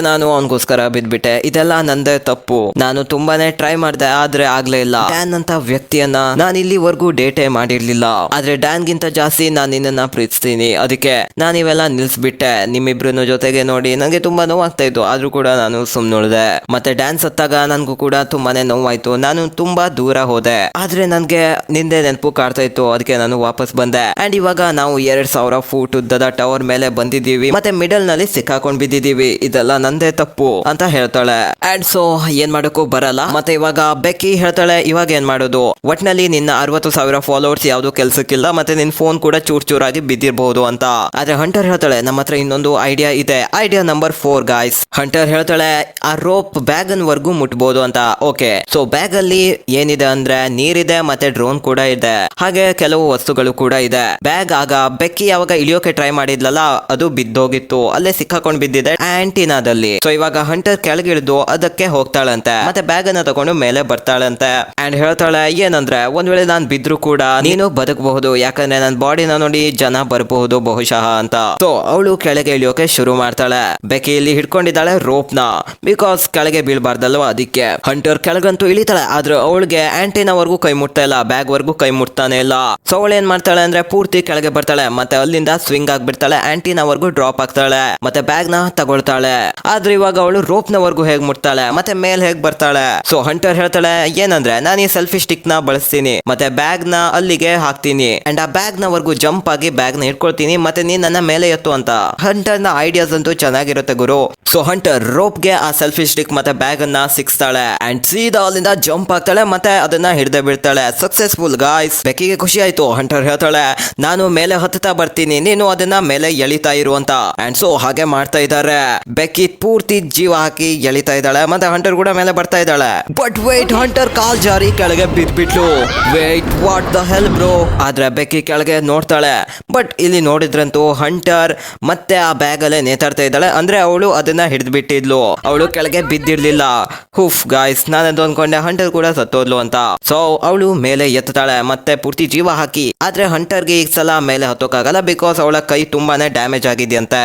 ನಾನು ಅವನಿಗೋಸ್ಕರ ಬಿದ್ಬಿಟ್ಟೆ. ಇದೆಲ್ಲ ನಂದೇ ತಪ್ಪು. ನಾನು ತುಂಬಾನೇ ಟ್ರೈ ಮಾಡ್ದೆ, ಆದ್ರೆ ಆಗ್ಲೇ ಇಲ್ಲ. ಡ್ಯಾನ್ ಅಂತ ವ್ಯಕ್ತಿಯನ್ನ ನಾನು ಇಲ್ಲಿವರೆಗೂ ಡೇಟೇ ಮಾಡಿರ್ಲಿಲ್ಲ, ಆದ್ರೆ ಡ್ಯಾನ್ ಗಿಂತ ಜಾಸ್ತಿ ನಾನು ನಿನ್ನನ್ನ ಪ್ರೀತಿಸ್ತೀನಿ. ಅದಕ್ಕೆ ನಾನು ಇವೆಲ್ಲ ನಿಲ್ಸ್ಬಿಟ್ಟೆ. ನಿಮ್ಮಿಬ್ರು ಜೊತೆಗೆ ನೋಡಿ ನನಗೆ ತುಂಬಾ ನೋವಾಗ್ತಾ ಇತ್ತು, ಆದ್ರೂ ಕೂಡ ನಾನು ಸುಮ್ನುಳ್ದೆ. ಮತ್ತೆ ಡ್ಯಾನ್ಸ್ ಹತ್ತಾಗ ನನ್ಗೂ ಕೂಡ ತುಂಬಾನೇ ನೋವಾಯ್ತು. ನಾನು ತುಂಬಾ ದೂರ ಹೋದೆ, ಆದ್ರೆ ನನ್ಗೆ ನಿಂದೆ ನೆನಪು ಕಾಡ್ತಾ ಇತ್ತು, ಅದಕ್ಕೆ ನಾನು ವಾಪಸ್ ಬಂದೆ. ಅಂಡ್ ಇವಾಗ ನಾವು 2000 ಫೂಟ್ ಉದ್ದದ ಟವರ್ ಮೇಲೆ ಬಂದಿದ್ದೀವಿ, ಮತ್ತೆ ಮಿಡಲ್ ನಲ್ಲಿ ಸಿಕ್ಕಾಕೊಂಡ್ ಬಿದ್ದಿದ್ದೀವಿ. ಇದೆಲ್ಲ ನಂದೇ ತಪ್ಪು ಅಂತ ಹೇಳ್ತಾಳೆ. ಅಂಡ್ ಸೊ ಏನ್ ಮಾಡೋಕ್ಕೂ ಬರಲ್ಲ. ಮತ್ತೆ ಇವಾಗ ಬೆಕ್ಕಿ ಹೇಳ್ತಾಳೆ, ಇವಾಗ ಏನ್ ಮಾಡೋದು, ಒಟ್ನಲ್ಲಿ ನಿನ್ನ 60,000 ಫಾಲೋವರ್ಸ್ ಯಾವ್ದು ಕೆಲ್ಸಕ್ಕಿಲ್ಲ, ಮತ್ತೆ ನಿನ್ ಫೋನ್ ಕೂಡ ಚೂರಾಗಿ ಬಿದ್ದಿರಬಹುದು ಅಂತ. ಆದ್ರೆ ಹಂಟರ್ ಹೇಳ್ತಾಳೆ, ನಮ್ಮ ಹತ್ರ ಇನ್ನೊಂದು ಐಡಿಯಾ ಇದೆ. Idea number 4 guys. ಹಂಟರ್ ಹೇಳ್ತಾಳೆ, ಆ ರೋಪ್ ಬ್ಯಾಗ್ ವರ್ಗೂ ಮುಟ್ಬೋದು ಅಂತ. ಓಕೆ, ಸೊ ಬ್ಯಾಗ್ ಅಲ್ಲಿ ಏನಿದೆ ಅಂದ್ರೆ ನೀರಿದೆ, ಮತ್ತೆ ಡ್ರೋನ್ ಕೂಡ ಇದೆ, ಹಾಗೆ ಕೆಲವು ವಸ್ತುಗಳು ಕೂಡ ಇದೆ. ಬ್ಯಾಗ್ ಆಗ ಬೆಕ್ಕಿ ಯಾವಾಗ ಇಳಿಯೋಕೆ ಟ್ರೈ ಮಾಡಿದ್ಲಲ್ಲ, ಅದು ಬಿದ್ದೋಗಿತ್ತು, ಅಲ್ಲೇ ಸಿಕ್ಕಾಕೊಂಡ್ ಬಿದ್ದಿದೆ ಆಂಟಿನಾದಲ್ಲಿ. ಸೊ ಇವಾಗ ಹಂಟರ್ ಕೆಳಗಿಳಿದು ಅದಕ್ಕೆ ಹೋಗ್ತಾಳಂತೆ, ಮತ್ತೆ ಬ್ಯಾಗ್ ಅನ್ನ ತಗೊಂಡು ಮೇಲೆ ಬರ್ತಾಳಂತೆ. ಅಂಡ್ ಹೇಳ್ತಾಳೆ ಏನಂದ್ರೆ, ಒಂದ್ ವೇಳೆ ನಾನ್ ಬಿದ್ರು ಕೂಡ ನೀನು ಬದುಕಬಹುದು, ಯಾಕಂದ್ರೆ ನನ್ ಬಾಡಿನ ನೋಡಿ ಜನ ಬರಬಹುದು ಬಹುಶಃ ಅಂತ. ಸೊ ಅವಳು ಕೆಳಗೆ ಇಳಿಯೋಕೆ ಶುರು ಮಾಡ್ತಾಳೆ. ಬೆಕ್ಕಿ ಇಲ್ಲಿ ಹಿಡ್ಕೊಂಡಿದ್ದಾಳೆ ರೋಪ್ ನ, ಬಿಕಾಸ್ ಕೆಳಗೆ ಬೀಳ್ಬಾರ್ದಲ್ವಾ, ಅದಕ್ಕೆ. ಹಂಟರ್ ಕೆಳಗಂತೂ ಇಳಿತಾಳೆ, ಆದ್ರೆ ಅವಳಿಗೆ ಆಂಟಿನಾವರೆಗೂ ಕೈ ಮುಟ್ತಾ ಇಲ್ಲ, ಬ್ಯಾಗ್ ವರ್ಗೂ ಕೈ ಮುಟ್ತಾನೆ ಇಲ್ಲ. ಸೊ ಅವಳು ಏನ್ ಮಾಡ್ತಾಳೆ ಅಂದ್ರೆ ಪೂರ್ತಿ ಕೆಳಗೆ ಬರ್ತಾಳೆ, ಮತ್ತೆ ಅಲ್ಲಿಂದ ಸ್ವಿಂಗ್ ಆಗ್ಬಿಡ್ತಾಳೆ, ಆಂಟಿನಾವರೆಗೂ ಡ್ರಾಪ್ ಆಗ್ತಾಳೆ, ಮತ್ತೆ ಬ್ಯಾಗ್ ನ ತಗೊಳ್ತಾಳೆ. ಆದ್ರೆ ಇವಾಗ ಅವಳು ರೋಪ್ ನವರೆಗೂ ಹೇಗ್ ಮುಟ್ತಾಳೆ, ಮತ್ತೆ ಮೇಲ್ ಹೇಗ್ ಬರ್ತಾಳೆ. ಸೊ ಹಂಟರ್ ಹೇಳ್ತಾಳೆ ಏನಂದ್ರೆ, ನಾನು ಈ ಸೆಲ್ಫಿ ಸ್ಟಿಕ್ ನ ಬಳಸ್ತೀನಿ, ಮತ್ತೆ ಬ್ಯಾಗ್ ನ ಅಲ್ಲಿಗೆ ಹಾಕ್ತೀನಿ, ಅಂಡ್ ಆ ಬ್ಯಾಗ್ ನವರೆಗೂ ಜಂಪ್ ಆಗಿ ಬ್ಯಾಗ್ ನ ಇಟ್ಕೊಳ್ತೀನಿ, ಮತ್ತೆ ನೀನ್ ನನ್ನ ಮೇಲೆ ಎತ್ತು ಅಂತ. ಹಂಟರ್ ನ ಐಡಿಯಾಸ್ ಅಂತೂ ಚೆನ್ನಾಗಿರುತ್ತೆ ಗುರು. ಸೊ ಹಂಟರ್ ರೋಪ್ ಗೆ ಆ ಸೆಲ್ಫಿ ಸ್ಟಿಕ್ ಮತ್ತೆ ಬ್ಯಾಗ್ ಅನ್ನ ಸಿಕ್ಸ್ತಾಳೆ, ಅಂಡ್ ಸೀದಾ ಅಲ್ಲಿಂದ ಜಂಪ್ ಆಗ್ತಾಳೆ, ಮತ್ತೆ ಅದನ್ನ ಹಿಡ್ದೆ ಬಿಡ್ತಾಳೆ. Successful guys. ಬೆಕ್ಕಿಗೆ ಖುಷಿ ಆಯ್ತು. ಹಂಟರ್ ಹೇಳ್ತಾಳೆ, ನಾನು ಮೇಲೆ ಹತ್ತುತ್ತಾ ಬರ್ತೀನಿ, ನೀನು ಅದನ್ನ ಮೇಲೆ ಎಳಿತಾ ಇರು ಅಂತ. ಅಂಡ್ ಸೊ ಹಾಗೆ ಮಾಡ್ತಾ ಇದ್ದಾರೆ. ಬೆಕ್ಕಿ ಪೂರ್ತಿ ಜೀವ ಹಾಕಿ ಎಳಿತಾ ಇದ್ದಾಳೆ, ಮತ್ತೆ ಹಂಟರ್ ಕೂಡ ಮೇಲೆ ಬರ್ತಾ ಇದ್ದಾಳೆ. ಬಟ್ ವೇಟ್, ಹಂಟರ್ ಕಾಲ್ ಜಾರಿ ಕೆಳಗೆ ಬಿದ್ಬಿಟ್ಲು. Wait, what the hell bro. ಆದ್ರೆ ಬೆಕ್ಕಿ ಕೆಳಗೆ ನೋಡ್ತಾಳೆ, ಬಟ್ ಇಲ್ಲಿ ನೋಡಿದ್ರಂತೂ ಹಂಟರ್ ಮತ್ತೆ ಆ ಬ್ಯಾಗ್ ಅಲ್ಲೇ ನೇತಾಡ್ತಾ ಇದ್ದಾಳೆ, ಅಂದ್ರೆ ಅವಳು ಅದನ್ನ ಹಿಡಿದು ಬಿಟ್ಟಿದ್ಲು, ಅವಳು ಕೆಳಗೆ ಬಿದ್ದಿರ್ಲಿಲ್ಲ. ಹುಫ್ ಗಾಯ್ಸ್, ನಾನದು ಅನ್ಕೊಂಡೆ ಹಂಟರ್ ಕೂಡ ಸತ್ತೋದ್ಲು ಅಂತ. ಸೊ ಅವಳು ಮೇಲೆ ಎತ್ತಾಳೆ ಮತ್ತೆ ಪೂರ್ತಿ ಜೀವ ಹಾಕಿ. ಆದ್ರೆ ಹಂಟರ್ಗೆ ಈ ಸಲ ಮೇಲೆ ಹತ್ತೋಕ್ಕಾಗಲ್ಲ, ಬಿಕಾಸ್ ಅವಳ ಕೈ ತುಂಬಾನೇ ಡ್ಯಾಮೇಜ್ ಆಗಿದೆಯಂತೆ.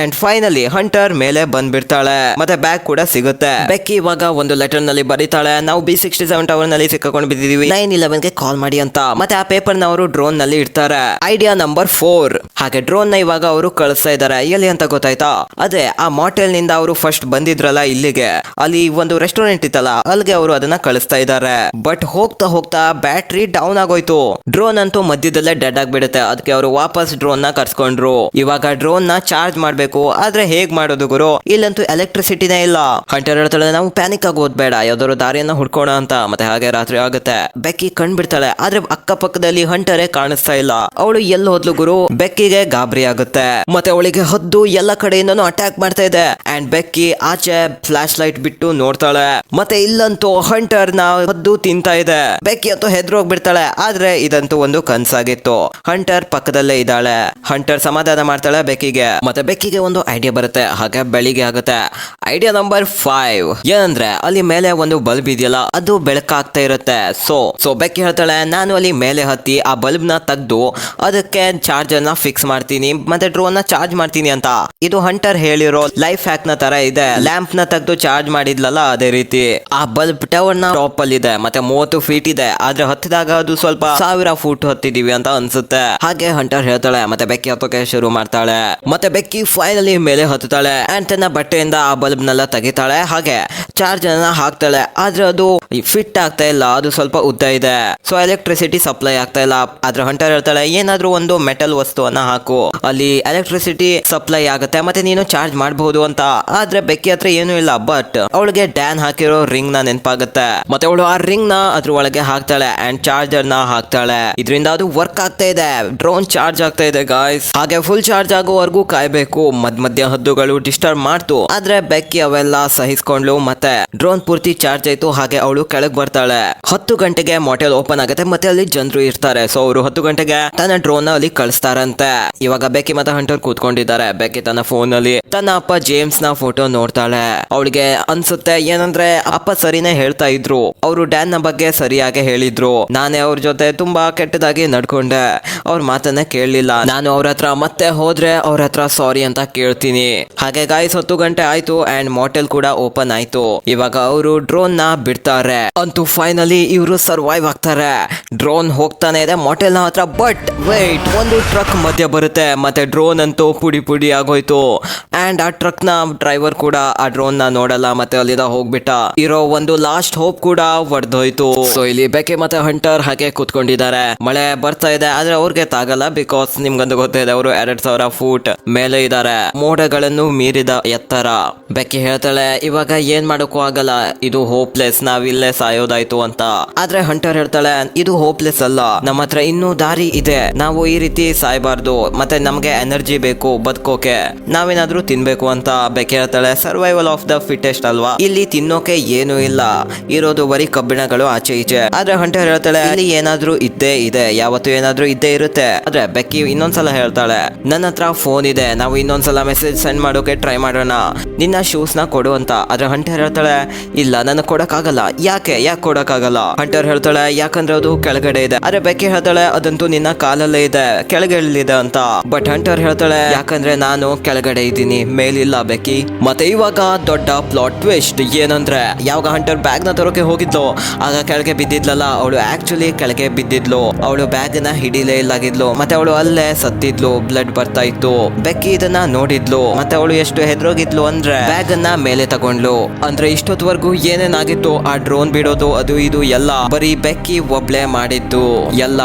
ಅಂಡ್ ಫೈನಲಿ ಹಂಟರ್ ಮೇಲೆ ಬಂದ್ಬಿಡ್ತಾಳೆ, ಮತ್ತೆ ಬ್ಯಾಗ್ ಕೂಡ ಸಿಗುತ್ತೆ. ಬೆಕ್ಕಿ ಇವಾಗ ಒಂದು ಲೆಟರ್ ನಲ್ಲಿ ಬರೀತಾಳೆ, ನಾವು B67 ಟವರ್ ನಲ್ಲಿ ಸಿಕ್ಕಾಕೊಂಡು ಬಿದ್ದಿದೀವಿ, 911 ಗೆ ಕಾಲ್ ಮಾಡಿ ಅಂತ. ಮತ್ತೆ ಆ ಪೇಪರ್ ನ ಅವರು ಡ್ರೋನ್ ನಲ್ಲಿ ಇಡ್ತಾರೆ. Idea number 4. ಹಾಗೆ ಡ್ರೋನ್ ನ ಇವಾಗ ಅವರು ಕಳಿಸ್ತಾ ಇದಾರೆ. ಎಲ್ಲಿ ಅಂತ ಗೊತ್ತಾಯ್ತಾ? ಅದೇ ಆ ಮಾಟೆಲ್ ನಿಂದ ಅವರು ಫಸ್ಟ್ ಬಂದಿದ್ರಲ್ಲ ಇಲ್ಲಿಗೆ, ಅಲ್ಲಿ ಒಂದು ರೆಸ್ಟೋರೆಂಟ್ ಇತ್ತಲ್ಲ, ಅಲ್ಲಿಗೆ ಅವರು ಅದನ್ನ ಕಳಿಸ್ತಾ ಇದ್ದಾರೆ. ಬಟ್ ಹೋಗ್ತಾ ಹೋಗ್ತಾ ಬ್ಯಾಟ್ರಿ ಡೌನ್ ಆಗೋಯ್ತು. ಡ್ರೋನ್ ಅಂತೂ ಮಧ್ಯದಲ್ಲೇ ಡೆಡ್ ಆಗ್ಬಿಡುತ್ತೆ. ಅದಕ್ಕೆ ಅವರು ವಾಪಸ್ ಡ್ರೋನ್ ನ ಕರ್ಸ್ಕೊಂಡ್ರು. ಇವಾಗ ಡ್ರೋನ್ ನ ಚಾರ್ಜ್ ಮಾಡ್ಬೇಕು, ಆದ್ರೆ ಹೇಗ್ ಮಾಡೋದು ಗುರು, ಇಲ್ಲಂತೂ ಎಲೆಕ್ಟ್ರಿಸಿಟಿನೇ ಇಲ್ಲ. ಹಂಟರ್ ಹೇಳ್ತಾಳೆ, ನಾವು ಪ್ಯಾನಿಕ್ ಆಗೋದ್ ಬೇಡ, ಯಾವ್ದಾದ್ರು ದಾರಿಯನ್ನ ಹುಡ್ಕೋಣ ಅಂತ. ಮತ್ತೆ ಹಾಗೆ ರಾತ್ರಿ ಆಗುತ್ತೆ. ಬೆಕ್ಕಿ ಕಂಡ್ಬಿಡ್ತಾಳೆ, ಆದ್ರೆ ಅಕ್ಕಪಕ್ಕದಲ್ಲಿ ಹಂಟರೇ ಕಾಣಿಸ್ತಾ ಇಲ್ಲ. ಅವಳು ಎಲ್ಲಿ ಹೋದ್ಲು ಗುರು? ಬೆಕ್ಕಿಗೆ ಗಾಬರಿ ಆಗುತ್ತೆ, ಮತ್ತೆ ಅವಳಿಗೆ ಹದ್ದು ಎಲ್ಲ ಕಡೆಯಿಂದನೂ ಅಟ್ಯಾಕ್ ಮಾಡ್ತಾ ಇದೆ. ಅಂಡ್ ಬೆಕ್ಕಿ ಆಚೆ ಫ್ಲಾಶ್ ಲೈಟ್ ಬಿಟ್ಟು ನೋಡ್ತಾಳೆ, ಮತ್ತೆ ಇಲ್ಲಂತೂ ಹಂಟರ್ ನ ಹದ್ದು ತಿಂತಾ ಇದೆ. ಬೆಕ್ಕಿ ಅಂತೂ ಹೆದ್ರೋಗ್ಬಿಡ್ತಾಳೆ, ಆದ್ರೆ ಇದಂತೂ ಒಂದು ಕನ್ಸಾಗಿತ್ತು. ಹಂಟರ್ ಪಕ್ಕದಲ್ಲೇ ಇದ್ದಾಳೆ. ಹಂಟರ್ ಸಮಾಧಾನ ಮಾಡ್ತಾಳೆ ಬೆಕ್ಕಿಗೆ, ಮತ್ತೆ ಬೆಕ್ಕಿಗೆ ಒಂದು ಐಡಿಯಾ ಬರುತ್ತೆ. ಹಾಗೆ ಬೆಳಿಗ್ಗೆ ಆಗುತ್ತೆ. ಐಡಿಯಾ ನಂಬರ್ 5 ಏನಂದ್ರೆ, ಅಲ್ಲಿ ಮೇಲೆ ಒಂದು ಬಲ್ಬ್ ಇದೆಯಲ್ಲ, ಅದು ಬೆಳಕಾಗ್ತಾ ಇರುತ್ತೆ. ಸೊ ಬೆಕ್ಕಿ ಹೇಳ್ತಾಳೆ, ನಾನು ಅಲ್ಲಿ ಮೇಲೆ ಹತ್ತಿ ಆ ಬಲ್ಬ್ ನ ತೆಗೆದು ಅದಕ್ಕೆ ಚಾರ್ಜರ್ ನ ಫಿಕ್ಸ್ ಮಾಡ್ತೀನಿ, ಮತ್ತೆ ಡ್ರೋನ್ ನ ಚಾರ್ಜ್ ಮಾಡ್ತೀನಿ ಅಂತ. ಇದು ಹಂಟರ್ ಹೇಳಿರೋ ಲೈಫ್ ಹ್ಯಾಕ್ ನ ತರ ಇದೆ. ಲ್ಯಾಂಪ್ ನ ತೆಗೆದು ಚಾರ್ಜ್ ಮಾಡಿದ್ಲಲ್ಲ, ಅದೇ ರೀತಿ. ಆ ಬಲ್ಬ್ ಟವರ್ ನ ಟಾಪ್ ಅಲ್ಲಿ ಇದೆ, ಮತ್ತೆ 30 ಫೀಟ್ ಇದೆ, ಆದ್ರೆ ಹತ್ತಿದಾಗ ಅದು ಸ್ವಲ್ಪ 1000 ಫೂಟ್ ಹತ್ತಿದೀವಿ ಅಂತ ಅನ್ಸುತ್ತೆ. ಹಾಗೆ ಹಂಟರ್ ಹೇಳ್ತಾಳೆ, ಮತ್ತೆ ಬೆಕ್ಕಿ ಹತ್ತೋಕೆ ಶುರು ಮಾಡ್ತಾಳೆ. ಮತ್ತೆ ಬೆಕ್ಕಿ ಫೈನಲಿ ಮೇಲೆ ಹತ್ತಾಳೆ, ಅಂಡ್ ತನ್ನ ಬಟ್ಟೆಯಿಂದ ಆ ಬಲ್ಬ್ ನೆಲ್ಲ ತೆಗಿತಾಳೆ. ಹಾಗೆ ಚಾರ್ಜ್ ಅನ್ನ ಹಾಕ್ತಾಳೆ, ಆದ್ರೆ ಅದು ಫಿಟ್ ಆಗ್ತಾ ಇಲ್ಲ, ಅದು ಸ್ವಲ್ಪ ಉದ್ದ ಇದೆ. ಸೊ ಎಲೆಕ್ಟ್ರಿಸಿಟಿ ಸಪ್ಲೈ ಆಗ್ತಾ ಇಲ್ಲ. ಆದ್ರೆ ಹಂಟರ್ ಹೇಳ್ತಾಳೆ, ಏನಾದ್ರೂ ಒಂದು ಮೆಟಲ್ ವಸ್ತುವನ್ನ ಹಾಕು, ಅಲ್ಲಿ ಎಲೆಕ್ಟ್ರಿಸಿಟಿ ಸಪ್ಲೈ ಆಗುತ್ತೆ, ಮತ್ತೆ ನೀನು ಚಾರ್ಜ್ ಮಾಡಬಹುದು ಅಂತ. ಆದ್ರೆ ಬೆಕ್ಕಿ ಹತ್ರ ಏನೂ ಇಲ್ಲ. ಬಟ್ ಅವಳಿಗೆ ಡ್ಯಾನ್ ಹಾಕಿರೋ ರಿಂಗ್ ನ ನೆನಪಾಗುತ್ತೆ. ಮತ್ತೆ ಅವಳು ಆ ರಿಂಗ್ ನ ಅದ್ರ ಒಳಗೆ ಹಾಕ್ತಾಳೆ, ಅಂಡ್ ಚಾರ್ಜರ್ ನ ಹಾಕ್ತಾಳೆ. ಇದರಿಂದ ಅದು ವರ್ಕ್ ಆಗ್ತಾ ಇದೆ, ಡ್ರೋನ್ ಚಾರ್ಜ್ ಆಗ್ತಾ ಇದೆ ಗಾಯ್ಸ್. ಹಾಗೆ ಫುಲ್ ಚಾರ್ಜ್ ಆಗೋವರೆಗೂ ಕಾಯ್ಬೇಕು. ಮಧ್ಯ ಹದ್ದುಗಳು ಡಿಸ್ಟರ್ಬ್ ಮಾಡ್ತು, ಆದ್ರೆ ಬೆಕ್ಕಿ ಅವೆಲ್ಲ ಸಹಿಸ್ಕೊಂಡ್ಲು, ಮತ್ತೆ ಡ್ರೋನ್ ಪೂರ್ತಿ ಚಾರ್ಜ್ ಆಯ್ತು. ಹಾಗೆ ಅವಳು ಕೆಳಗ್ ಬರ್ತಾಳೆ. 10 ಗಂಟೆಗೆ ಮಾಟೆಲ್ ಓಪನ್ ಆಗುತ್ತೆ ಮತ್ತೆ ಅಲ್ಲಿ ಜನರು ಇರ್ತಾರೆ. ಸೊ ಅವರು 10 ಗಂಟೆಗೆ ತನ್ನ ಡ್ರೋನ್ ಅಲ್ಲಿ ಕಳಿಸ್ತಾರಂತೆ. ಇವಾಗ ಬೆಕ್ಕಿ ಮತ್ತೆ ಹಂಟರ್ ಕೂತ್ಕೊಂಡಿದ್ದಾರೆ. ಬೆಕ್ಕಿ ತನ್ನ ಫೋನ್ ಅಲ್ಲಿ ತನ್ನ ಅಪ್ಪ ಜೇಮ್ಸ್ ನ ಫೋಟೋ ನೋಡ್ತಾಳೆ. ಅವಳಿಗೆ ಅನ್ಸುತ್ತೆ ಏನಂದ್ರೆ ಅಪ್ಪ ಸರಿನೇ ಹೇಳ್ತಾ ಇದ್ರು. ಅವರು ಡ್ಯಾನ್ ನ ಬಗ್ಗೆ ಸರಿಯಾಗಿ ಹೇಳಿದ್ರು. ನಾನೇ ಅವ್ರ ಜೊತೆ ತುಂಬಾ ಕೆಟ್ಟದಾಗಿ ನಡ್ಕೊಂಡೆ. ಅವ್ರ ಮಾತನ್ನ ಕೇಳಲಿಲ್ಲ. ನಾನು ಅವ್ರ ಹತ್ರ ಮತ್ತೆ ಹೋದ್ರೆ ಅವ್ರ ಹತ್ರ ಸಾರಿ ಅಂತ ಕೇಳ್ತೀನಿ. ಹಾಗೆ ಗಾಯ್ಸ್ 10 ಗಂಟೆ ಆಯ್ತು ಅಂಡ್ ಮಾಟೆಲ್ ಕೂಡ ಓಪನ್ ಆಯ್ತು. ಇವಾಗ ಅವರು ಡ್ರೋನ್ ನ ಬಿಡ್ತಾರೆ. ಅಂತೂ ಫೈನಲಿ ಇವರು ಸರ್ವೈವ್ ಆಗ್ತಾರೆ. ಡ್ರೋನ್ ಹೋಗ್ತಾನೆ ಇದೆ ಮಾಟೆಲ್ ನ ಹತ್ರ. ಬಟ್ ವೇಟ್, ಒಂದು ಟ್ರಕ್ ಮಧ್ಯ ಬರುತ್ತೆ ಮತ್ತೆ ಡ್ರೋನ್ ಅಂತೂ ಪುಡಿ ಪುಡಿ ಆಗೋಯ್ತು. ಅಂಡ್ ಆ ಟ್ರಕ್ ನ ಡ್ರೈವರ್ ಕೂಡ ಆ ಡ್ರೋನ್ ನ ನೋಡಲ್ಲ ಮತ್ತೆ ಅಲ್ಲಿಂದ ಹೋಗ್ಬಿಟ್ಟ. ಇರೋ ಒಂದು ಲಾಸ್ಟ್ ಹೋಪ್ ಕೂಡ ಒಡೆದೋಯ್ತು. ಸೊ ಇಲ್ಲಿ ಬೆಕ್ಕೆ ಮತ್ತೆ ಹಂಟರ್ ಹಾಗೆ ಕೂತ್ಕೊಂಡಿದ್ದಾರೆ. ಮಳೆ ಬರ್ತಾ ಇದೆ ಆದ್ರೆ ಅವ್ರಿಗೆ ತಾಗಲ್ಲ. ಬಿಕಾಸ್ ನಿಮ್ಗಂದು ಗೊತ್ತಿದೆ ಅವರು 2000 ಫೂಟ್ ಮೇಲೆ ಇದ್ದಾರೆ. ಮೋಡಗಳನ್ನು ಮೀರಿದ ಎತ್ತರ. ಬೆಕ್ಕಿ ಹೇಳ್ತಾಳೆ ಇವಾಗ ಏನ್ ಮಾಡೋಕ್ಕೂ ಆಗಲ್ಲ, ಇದು ಹೋಪ್ಲೆಸ್, ನಾವಿಲ್ಲೇ ಸಾಯೋದಾಯ್ತು ಅಂತ. ಆದ್ರೆ ಹಂಟರ್ ಹೇಳ್ತಾಳೆ ಇದು ಹೋಪ್ಲೆಸ್ ಅಲ್ಲ, ನಮ್ಮ ಹತ್ರ ಇನ್ನೂ ದಾರಿ ಇದೆ. ನಾವು ಈ ರೀತಿ ಸಾಯ್ಬಾರ್ದು. ಮತ್ತೆ ನಮ್ಗೆ ಎನರ್ಜಿ ಬೇಕು ಬದುಕೋಕೆ, ನಾವೇನಾದ್ರೂ ತಿನ್ಬೇಕು ಅಂತ. ಬೆಕ್ಕಿ ಹೇಳ್ತಾಳೆ ಸರ್ವೈವಲ್ ಆಫ್ ದ ಫಿಟೆಸ್ಟ್ ಅಲ್ವಾ, ಇಲ್ಲಿ ತಿನ್ನೋಕೆ ಏನು ಇಲ್ಲ, ಇರೋದು ಬರೀ ಕಬ್ಬಿಣಗಳು ಆಚೆ ಈಚೆ. ಆದ್ರೆ ಹಂಟರ್ ಹೇಳ್ತಾಳೆ ಇಲ್ಲಿ ಏನಾದ್ರೂ ಇದ್ದೇ ಇದೆ, ಯಾವತ್ತು ಏನಾದ್ರೂ ಇದ್ದೇ ಇರುತ್ತೆ. ಆದ್ರೆ ಬೆಕ್ಕಿ ಇನ್ನೊಂದ್ಸಲ ಹೇಳ್ತಾಳೆ ನನ್ನ ಹತ್ರ ಫೋನ್ ಇದೆ, ನಾವು ಇನ್ನೊಂದ್ಸಲ ಮೆಸೇಜ್ ಸೆಂಡ್ ಮಾಡೋಕೆ ಟ್ರೈ ಮಾಡೋಣ, ನಿನ್ನ ಶೂಸ್ ನ ಕೊಡು ಅಂತ. ಆದ್ರೆ ಹಂಟರ್ ಹೇಳ್ತಾಳೆ ಇಲ್ಲ ನನಗೆ ಕೊಡಕ್ಕಾಗಲ್ಲ. ಯಾಕೆ ಕೊಡಕ್ಕಾಗಲ್ಲ? ಹಂಟರ್ ಹೇಳ್ತಾಳೆ ಯಾಕಂದ್ರೆ ಅದು ಕೆಳಗಡೆ ಇದೆ. ಆದ್ರೆ ಬೆಕ್ಕಿ ಹೇಳ್ತಾಳೆ ಅದಂತೂ ನಿನ್ನ ಕಾಲಲ್ಲೇ ಇದೆ, ಕೆಳಗಡೆ ಅಂತ. ಬಟ್ ಹಂಟರ್ ಹೇಳ್ತಾಳೆ ಯಾಕಂದ್ರೆ ನಾನು ಕೆಳಗಡೆ ಇದ್ದೀನಿ, ಮೇಲಿಲ್ಲ ಬೆಕ್ಕಿ. ಮತ್ತೆ ಇವಾಗ ದೊಡ್ಡ ಪ್ಲಾಟ್ ಟ್ವಿಸ್ಟ್ ಏನಂದ್ರೆ ಯಾವಾಗ ಹಂಟರ್ ಬ್ಯಾಗ್ ನ ತರೋಕೆ ಹೋಗಿದ್ಲು ಆಗ ಕೆಳಗೆ ಬಿದ್ದಿದ್ಲಲ್ಲ, ಅವಳು ಆಕ್ಚುಲಿ ಕೆಳಗೆ ಬಿದ್ದಿದ್ಲು. ಅವಳು ಬ್ಯಾಗ್ ನ ಹಿಡಿಲೇ ಇಲ್ಲಾಗಿದ್ಲು ಮತ್ತೆ ಅವಳು ಅಲ್ಲೇ ಸತ್ತಿದ್ಲು. ಬ್ಲಡ್ ಬರ್ತಾ ಇತ್ತು. ಬೆಕ್ಕಿ ಇದನ್ನ ನೋಡಿದ್ಲು ಮತ್ತೆ ಅವಳು ಎಷ್ಟು ಹೆದರೋಗಿದ್ಲು ಅಂದ್ರೆ ಬ್ಯಾಗ್ ಅನ್ನ ಮೇಲೆ ತಗೊಂಡ್ಲು. ಅಂದ್ರೆ ಇಷ್ಟೊತ್ತವರೆಗೂ ಏನೇನಾಗಿತ್ತು ಆ ಡ್ರೋನ್ ಬಿಡೋದು ಅದು ಇದು ಎಲ್ಲ ಬರೀ ಬೆಕ್ಕಿ ಒಬ್ಳೆ ಮಾಡಿದ್ದು. ಎಲ್ಲ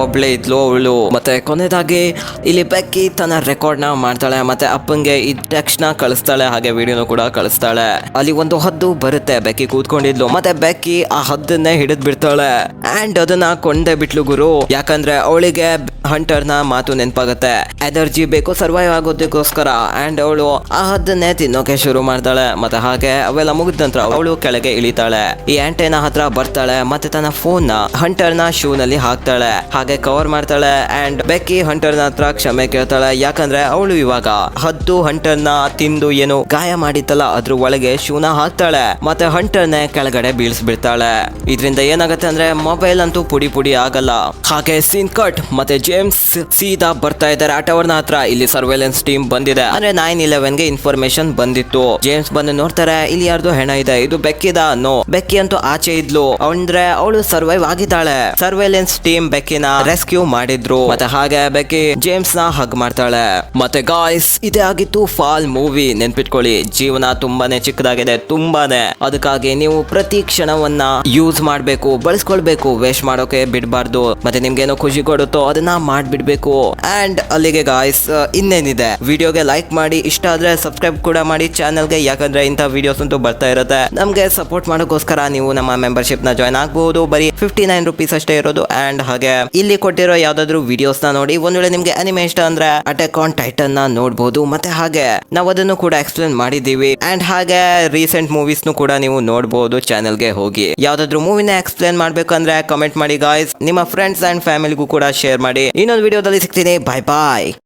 ಒಬ್ಳೆ ಇದ್ಲು ಅವಳು. ಮತ್ತೆ ಕೊನೆದಾಗಿ ಇಲ್ಲಿ ಬೆಕ್ಕಿ ತನ್ನ ರೆಕಾರ್ಡ್ ನ ಮಾಡ್ತಾಳೆ ಮತ್ತೆ ಅಪ್ಪಂಗೆ ಈ ಟೆಕ್ಸ್ಟ್ ನ ಕಳಿಸ್ತಾಳೆ. ಹಾಗೆ ವಿಡಿಯೋನು ಕೂಡ ಕಳಿಸ್ತಾಳೆ. ಅಲ್ಲಿ ಒಂದು ಹದ್ದು ಬರುತ್ತೆ. ಬೆಕ್ಕಿ ಕೂತ್ಕೊಂಡಿದ್ಲು ಮತ್ತೆ ಬೆಕ್ಕಿ ಆ ಹದ್ದನ್ನೇ ಹಿಡಿದ್ ಬಿಡ್ತಾಳೆ. ಅಂಡ್ ಅದನ್ನ ಕೊಂಡೇ ಬಿಟ್ಲು ಗುರು. ಯಾಕಂದ್ರೆ ಅವಳಿಗೆ ಹಂಟರ್ ನ ಮಾತು ನೆನಪಾಗುತ್ತೆ. ಎನರ್ಜಿ ಬೇಕು ಸರ್ವೈವ್ ಆಗೋದಕ್ಕೋಸ್ಕರ. ಅಂಡ್ ಅವಳು ಆ ಹದ್ದನ್ನೇ ತಿನ್ನೋಕೆ ಶುರು ಮಾಡ್ತಾಳೆ. ಮತ್ತೆ ಹಾಗೆ ಅವೆಲ್ಲ ಮುಗಿದ ನಂತರ ಅವಳು ಕೆಳಗೆ ಇಳಿತಾಳೆ. ಈ ಆಂಟೆನ ಹತ್ರ ಬರ್ತಾಳೆ ಮತ್ತೆ ತನ್ನ ಫೋನ್ ನ ಹಂಟರ್ ನ ಶೂ ನಲ್ಲಿ ಹಾಕ್ತಾಳೆ. ಹಾಗೆ ಕವರ್ ಮಾಡ್ತಾಳೆ. ಅಂಡ್ ಬೆಕ್ಕಿ ಹಂಟರ್ ನ ಹತ್ರ ಕ್ಷಮೆ ಕೇಳ್ತಾಳೆ. ಯಾಕಂದ್ರೆ ಅವಳು ಇವಾಗ ಹದ್ದು ಹಂಟರ್ ನ ತಿಂದು ಏನು ಗಾಯ ಮಾಡಿತ್ತಲ್ಲ ಅದ್ರ ಒಳಗೆ ಶೂನ ಹಾಕ್ತಾಳೆ ಮತ್ತೆ ಹಂಟರ್ ನ ಕೆಳಗಡೆ ಬೀಳ್ಸ್ಬಿಡ್ತಾಳೆ. ಇದರಿಂದ ಏನಾಗುತ್ತೆ ಅಂದ್ರೆ ಮೊಬೈಲ್ ಅಂತೂ ಪುಡಿ ಪುಡಿ ಆಗಲ್ಲ. ಹಾಗೆ ಸೀನ್ ಕಟ್ ಮತ್ತೆ ಜೇಮ್ಸ್ ಸೀದಾ ಬರ್ತಾ ಇದ್ದಾರೆ ಆ ಟವರ್ ನ ಹತ್ರ. ಇಲ್ಲಿ ಸರ್ವೇಲೆನ್ಸ್ ಟೀಮ್ ಬಂದಿದೆ. ಅಂದ್ರೆ 9/11 ಗೆ ಇನ್ಫಾರ್ಮೇಶನ್ ಬಂದಿತ್ತು. ಜೇಮ್ಸ್ ಬಂದು ನೋಡ್ತಾರೆ ಇಲ್ಲಿ ಯಾರ್ದು ಹೆಣ ಇದೆ, ಇದು ಬೆಕ್ಕಿದ. ನೋ, ಬೆಕ್ಕಿ ಅಂತೂ ಆಚೆ ಇದ್ಲು. ಅಂದ್ರೆ ಅವಳು ಸರ್ವೈವ್ ಆಗಿದ್ದಾಳೆ. ಸರ್ವೇಲೆನ್ಸ್ ಟೀಮ್ ಬೆಕ್ಕಿನ ರೆಸ್ಕ್ಯೂ ಮಾಡಿದ್ರು. ಮತ್ತೆ ಹಾಗೆ ಬೆಕ್ಕಿ ಜೇಮ್ಸ್ ನ ಹಗ್ ಮಾಡ್ತಾಳೆ. ಮತ್ತೆ ಗಾಯ್ಸ್ ಇದೇ ಆಗಿತ್ತು ಫಾಲ್ ಮೂವಿ. ನೆನ್ಪಿಟ್ಕೊಳ್ಳಿ ಜೀವನ ತುಂಬಾನೇ ಚಿಕ್ಕದಾಗಿದೆ, ತುಂಬಾನೇ. ಅದಕ್ಕಾಗಿ ನೀವು ಪ್ರತಿ ಕ್ಷಣವನ್ನ ಯೂಸ್ ಮಾಡ್ಬೇಕು, ಬಳಸ್ಕೊಳ್ಬೇಕು, ವೇಸ್ಟ್ ಮಾಡೋಕೆ ಬಿಡ್ಬಾರ್ದು. ಮತ್ತೆ ನಿಮ್ಗೇನೋ ಖುಷಿ ಕೊಡುತ್ತೋ ಅದನ್ನ ಮಾಡ್ಬಿಡ್ಬೇಕು. ಅಂಡ್ ಅಲ್ಲಿಗೆ ಗಾಯ್ಸ್ ಇನ್ನೇನಿದೆ, ವಿಡಿಯೋಗೆ ಲೈಕ್ ಮಾಡಿ, ಇಷ್ಟ ಆದ್ರೆ ಸಬ್ಸ್ಕ್ರೈಬ್ ಕೂಡ ಮಾಡಿ ಚಾನಲ್ಗೆ. ಯಾಕಂದ್ರೆ ಇಂಥ ವಿಡಿಯೋಸ್ ಅಂತೂ ಬರ್ತಾ ಇರುತ್ತೆ. ನಮ್ಗೆ ಸಪೋರ್ಟ್ ಮಾಡೋಕ್ಕೋಸ್ಕರ ನೀವು ನಮ್ಮ ಮೆಂಬರ್ಶಿಪ್ ನ ಜಾಯ್ನ್ ಆಗಬಹುದು. ಬರೀ 59 ರುಪೀಸ್ ಅಷ್ಟೇ ಇರೋದು. ಅಂಡ್ ಹಾಗೆ ಇಲ್ಲಿ ಕೊಟ್ಟಿರೋ ಯಾವ್ದಾದ್ರು ವಿಡಿಯೋಸ್ ನ ನೋಡಿ. ಒಂದ್ ವೇಳೆ ನಿಮ್ಗೆ ಅನಿಮೆ ಇಷ್ಟ ಅಂದ್ರೆ ಅಟ್ಯಾಕ್ ಆನ್ ಟೈಟನ್ ನ ನೋಡಬಹುದು. ಮತ್ತೆ ಹಾಗೆ ನಾವು ಅದನ್ನು ಕೂಡ ಎಕ್ಸ್ಪ್ಲೇನ್ ಮಾಡಿದೀವಿ. ಅಂಡ್ ಹಾಗೆ ರೀಸೆಂಟ್ ಮೂವೀಸ್ ನು ಕೂಡ ನೀವು ನೋಡಬಹುದು. ಚಾನಲ್ಗೆ ಹೋಗಿ ಯಾವ್ದಾದ್ರು ಮೂವಿನ ಎಕ್ಸ್ಪ್ಲೇನ್ ಮಾಡ್ಬೇಕಂದ್ರೆ ಕಮೆಂಟ್ ಮಾಡಿ ಗಾಯ್ಸ್. ನಿಮ್ಮ ಫ್ರೆಂಡ್ಸ್ ಅಂಡ್ ಫ್ಯಾಮಿಲಿಗೂ ಕೂಡ ಶೇರ್ ಮಾಡಿ. ಇನ್ನೊಂದು ವಿಡಿಯೋದಲ್ಲಿ ಸಿಗ್ತೀನಿ. ಬಾಯ್ ಬಾಯ್.